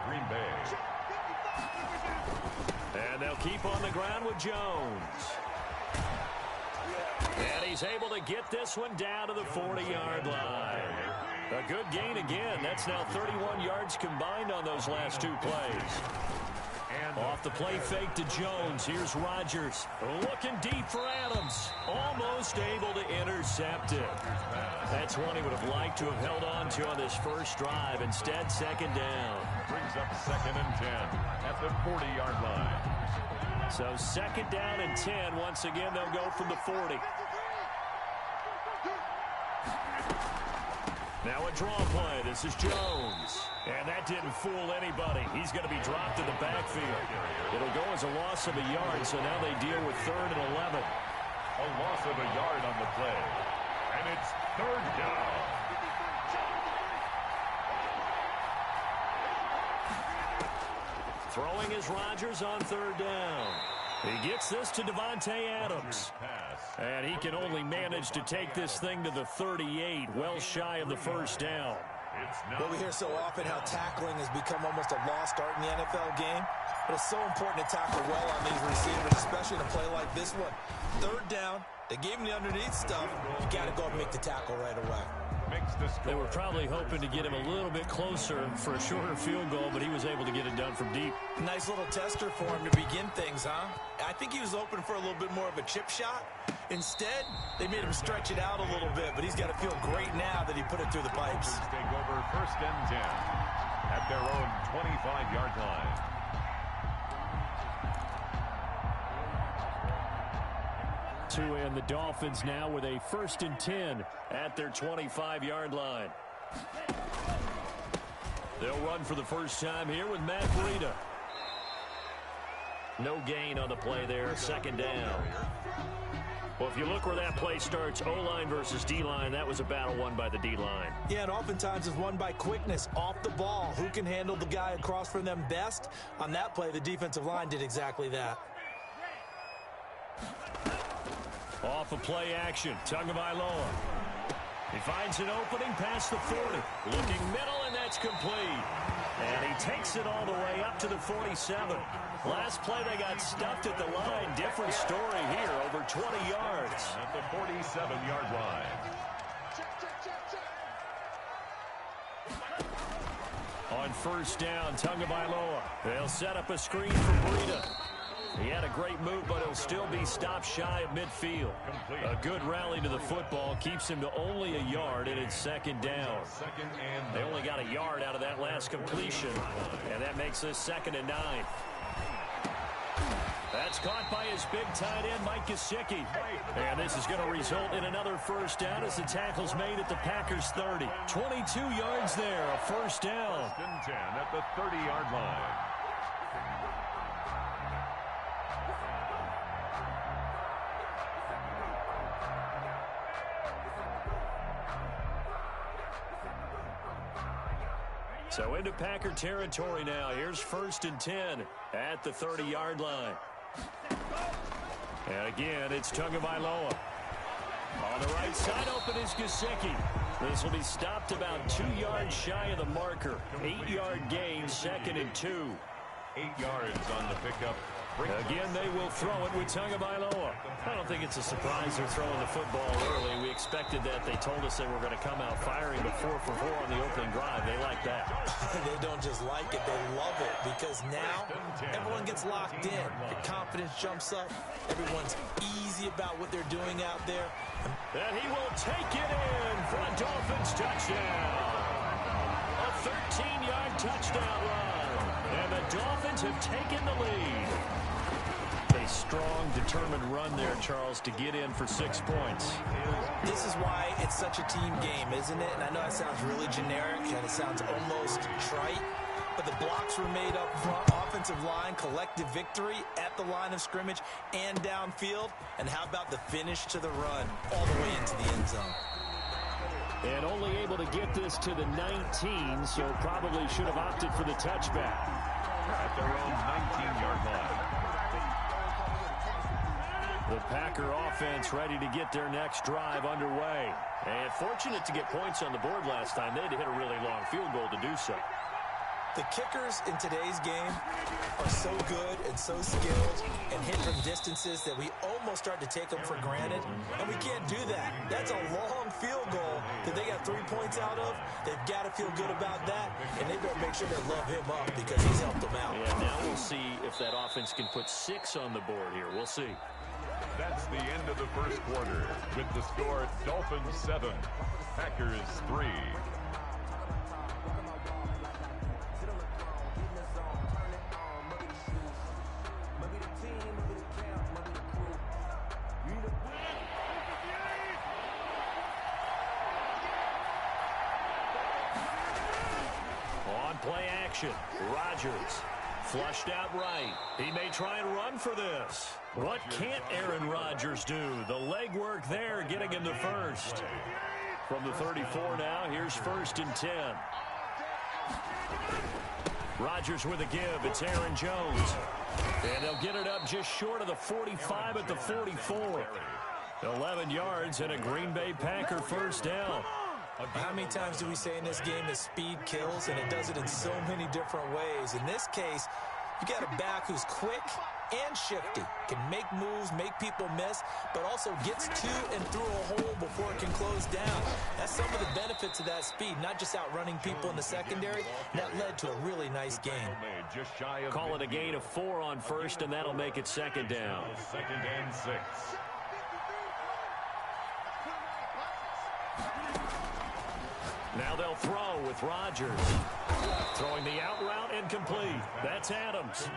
Green Bay. And they'll keep on the ground with Jones. And he's able to get this one down to the 40-yard line. A good gain again. That's now 31 yards combined on those last 2 plays. Off the play fake to Jones. Here's Rodgers. Looking deep for Adams. Almost able to intercept it. That's one he would have liked to have held on to on this first drive. Instead, 2nd down. Brings up 2nd and 10 at the 40-yard line. So 2nd down and 10. Once again, they'll go from the 40. Now a draw play. This is Jones. And that didn't fool anybody. He's going to be dropped in the backfield. It'll go as a loss of a yard, so now they deal with 3rd and 11. A loss of a yard on the play. And it's 3rd down. Throwing is Rodgers on 3rd down. He gets this to Davante Adams. And he can only manage to take this thing to the 38, well shy of the first down. Well, we hear so often how tackling has become almost a lost art in the NFL game. But it's so important to tackle well on these receivers, especially in a play like this one. 3rd down, they gave him the underneath stuff. You got to go and make the tackle right away. They were probably hoping to get him a little bit closer for a shorter field goal, but he was able to get it done from deep. Nice little tester for him to begin things, huh? I think he was open for a little bit more of a chip shot. Instead, they made him stretch it out a little bit, but he's got to feel great now that he put it through the pipes. Take over 1st and 10 at their own 25-yard line. And the Dolphins now with a 1st and 10 at their 25-yard line. They'll run for the first time here with Matt Breida. No gain on the play there, 2nd down. Well, if you look where that play starts, O-line versus D-line, that was a battle won by the D-line. Yeah, and oftentimes it's won by quickness, off the ball. Who can handle the guy across from them best? On that play, the defensive line did exactly that. Off of play action, Tagovailoa. He finds an opening past the 40. Looking middle, and that's complete. And he takes it all the way up to the 47. Last play, they got stuffed at the line. Different story here, over 20 yards. At the 47-yard line. On 1st down, Tagovailoa. They'll set up a screen for Breida. He had a great move, but he'll still be stopped shy of midfield. A good rally to the football keeps him to only a yard, and it's 2nd down. They only got a yard out of that last completion, and that makes this 2nd and 9. That's caught by his big tight end, Mike Gesicki. And this is going to result in another first down as the tackle's made at the Packers' 30. 22 yards there, a first down. 1st and 10 at the 30-yard line. So into Packer territory now. Here's 1st and 10 at the 30-yard line. And again, it's Tagovailoa. On the right side, open is Gesicki. This will be stopped about 2 yards shy of the marker. 8-yard gain, 2nd and 2. 8 yards on the pickup. Again, they will throw it with Tagovailoa. I don't think it's a surprise they're throwing the football early. We expected that. They told us they were going to come out firing, but 4 for 4 on the opening drive. They like that. They don't just like it, they love it, because now everyone gets locked in. Your confidence jumps up. Everyone's easy about what they're doing out there. And he will take it in for a Dolphins touchdown. A 13-yard touchdown run. And the Dolphins have taken the lead. A strong, determined run there, Charles, to get in for 6 points. This is why it's such a team game, isn't it? And I know it sounds really generic and it sounds almost trite, but the blocks were made up front, offensive line, collective victory at the line of scrimmage and downfield. And how about the finish to the run all the way into the end zone? And only able to get this to the 19, so probably should have opted for the touchback. At their own 19-yard line. The Packer offense ready to get their next drive underway. And fortunate to get points on the board last time. They had to hit a really long field goal to do so. The kickers in today's game are so good and so skilled and hit from distances that we almost start to take them for granted. And we can't do that. That's a long field goal that they got 3 points out of. They've got to feel good about that. And they better make sure they love him up because he's helped them out. Yeah, now we'll see if that offense can put 6 on the board here. We'll see. That's the end of the first quarter with the score Dolphins 7, Packers 3. On play action, Rodgers. Flushed out right. He may try and run for this. What can't Aaron Rodgers do? The legwork there getting him the first. From the 34 now, here's 1st and 10. Rodgers with a give. It's Aaron Jones. And they'll get it up just short of the 45 at the 44. 11 yards and a Green Bay Packer first down. How many times do we say in this game that speed kills, and it does it in so many different ways? In this case, you got a back who's quick and shifty, can make moves, make people miss, but also gets to and through a hole before it can close down. That's some of the benefits of that speed, not just outrunning people in the secondary. That led to a really nice game. Call it a gain of 4 on first, and that'll make it 2nd down. 2nd and 6. Now they'll throw with Rodgers. Throwing the out route and complete. That's Adams.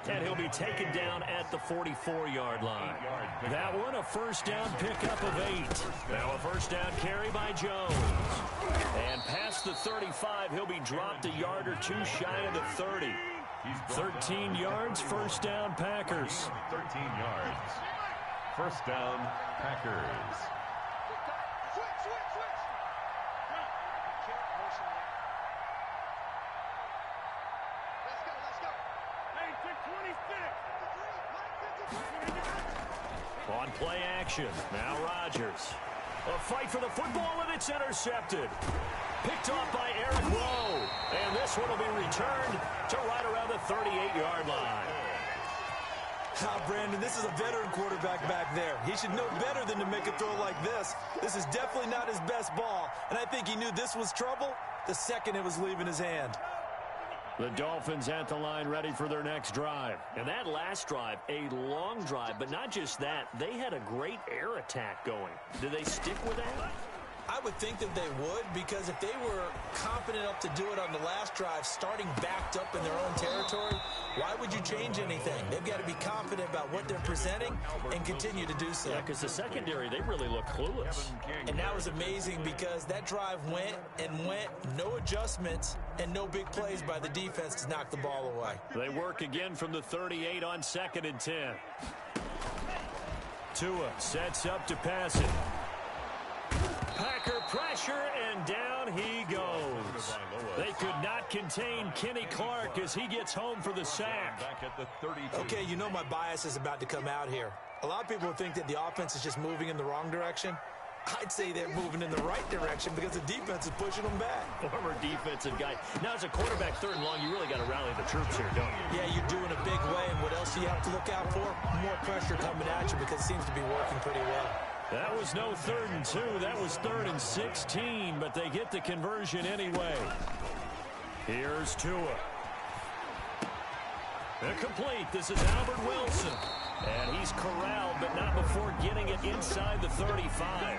And he'll be taken down at the 44-yard line. That one a first down pickup of 8. Now a first down carry by Jones. And past the 35, he'll be dropped a yard or 2 shy of the 30. 13 yards, first down Packers. 13 yards. First down Packers. On play action, now Rodgers. A fight for the football, and it's intercepted. Picked off by Eric Rowe. And this one will be returned to right around the 38-yard line. Brandon, this is a veteran quarterback back there. He should know better than to make a throw like this. This is definitely not his best ball, and I think he knew this was trouble the second it was leaving his hand. The Dolphins at the line ready for their next drive. And that last drive, a long drive, but not just that. They had a great air attack going. Do they stick with that? I would think that they would, because if they were confident enough to do it on the last drive, starting backed up in their own territory, why would you change anything? They've got to be confident about what they're presenting and continue to do so. Yeah, because the secondary, they really look clueless. And that was amazing because that drive went and went, no adjustments and no big plays by the defense to knock the ball away. They work again from the 38 on 2nd and 10. Tua sets up to pass it. Packer pressure, and down he goes. They could not contain Kenny Clark as he gets home for the sack. Okay, you know my bias is about to come out here. A lot of people think that the offense is just moving in the wrong direction. I'd say they're moving in the right direction because the defense is pushing them back. Former defensive guy. Now, as a quarterback, 3rd and long, you really got to rally the troops here, don't you? Yeah, you do in a big way. And what else do you have to look out for? More pressure coming at you because it seems to be working pretty well. That was no 3rd and 2. That was 3rd and 16, but they get the conversion anyway. Here's Tua. Incomplete. This is Albert Wilson. And he's corralled, but not before getting it inside the 35.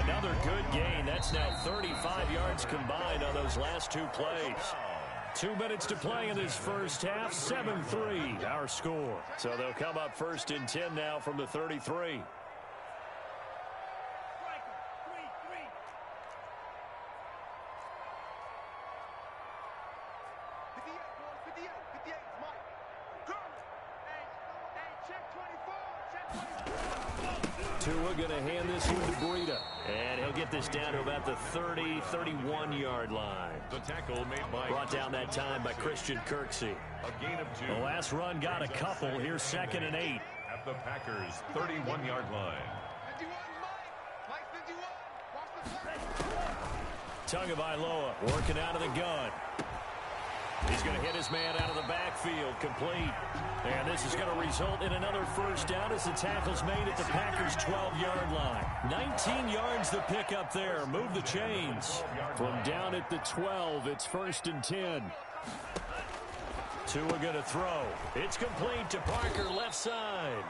Another good gain. That's now 35 yards combined on those last 2 plays. 2 minutes to play in this first half. 7-3 our score. So they'll come up 1st and 10 now from the 33. Tua going to hand this one to Breida. And he'll get this down to about the 30, 31-yard line. The tackle made by... Brought down that time by Christian Kirksey. A gain of 2. The last run got a couple. Here's 2nd and 8. At the Packers' 31-yard line. Tagovailoa working out of the gun. He's going to hit his man out of the backfield, complete. And this is going to result in another first down as the tackle's made at the Packers' 12-yard line. 19 yards the pick up there. Move the chains. From down at the 12, it's 1st and 10. Tua going to throw. It's complete to Parker, left side.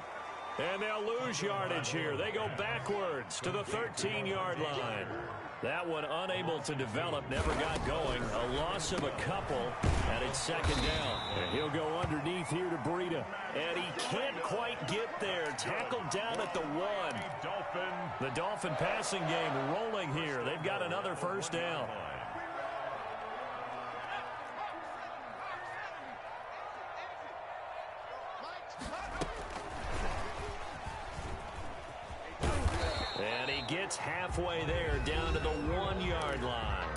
And they'll lose yardage here. They go backwards to the 13-yard line. That one unable to develop, never got going. A loss of a couple, and it's 2nd down. And he'll go underneath here to Breida. And he can't quite get there. Tackled down at the 1. The Dolphin passing game rolling here. They've got another first down. And he gets halfway there, down to the 1-yard line.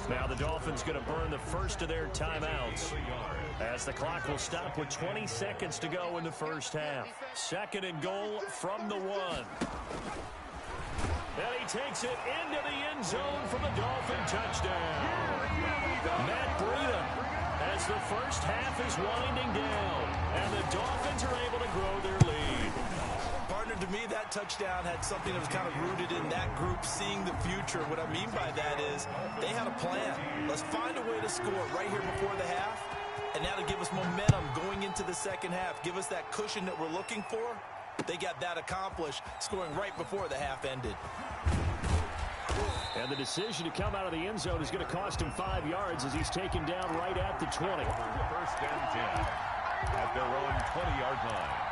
Now the Dolphins going to burn the first of their timeouts as the clock will stop with 20 seconds to go in the first half. 2nd and goal from the 1. And he takes it into the end zone for the Dolphin touchdown. Matt Breida as the first half is winding down. And the Dolphins are able to grow their lead. Partner, to me, that touchdown had something that was kind of rooted in that group seeing the future. What I mean by that is they had a plan. Let's find a way to score right here before the half, and that'll give us momentum going into the second half, give us that cushion that we're looking for. They got that accomplished, scoring right before the half ended. And the decision to come out of the end zone is going to cost him 5 yards as he's taken down right at the 20. 1st and 10 at their own 20-yard line.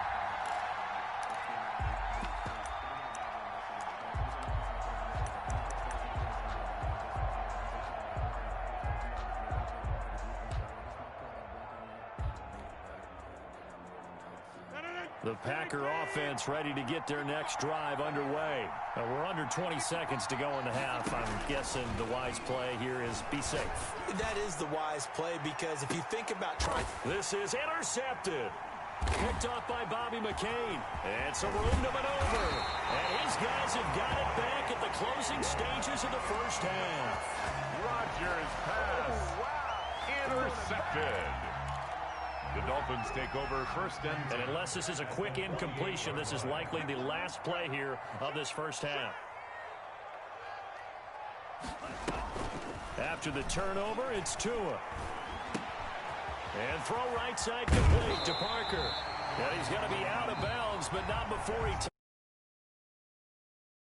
The Packer offense ready to get their next drive underway. We're under 20 seconds to go in the half. I'm guessing the wise play here is be safe. That is the wise play because if you think about trying... This is intercepted. Picked off by Bobby McCain. And some room to maneuver. And his guys have got it back at the closing stages of the first half. Rodgers pass. Intercepted. The Dolphins take over 1st and 10. And unless this is a quick incompletion, this is likely the last play here of this first half. After the turnover, it's Tua. And throw right side complete to Parker. And he's going to be out of bounds, but not before he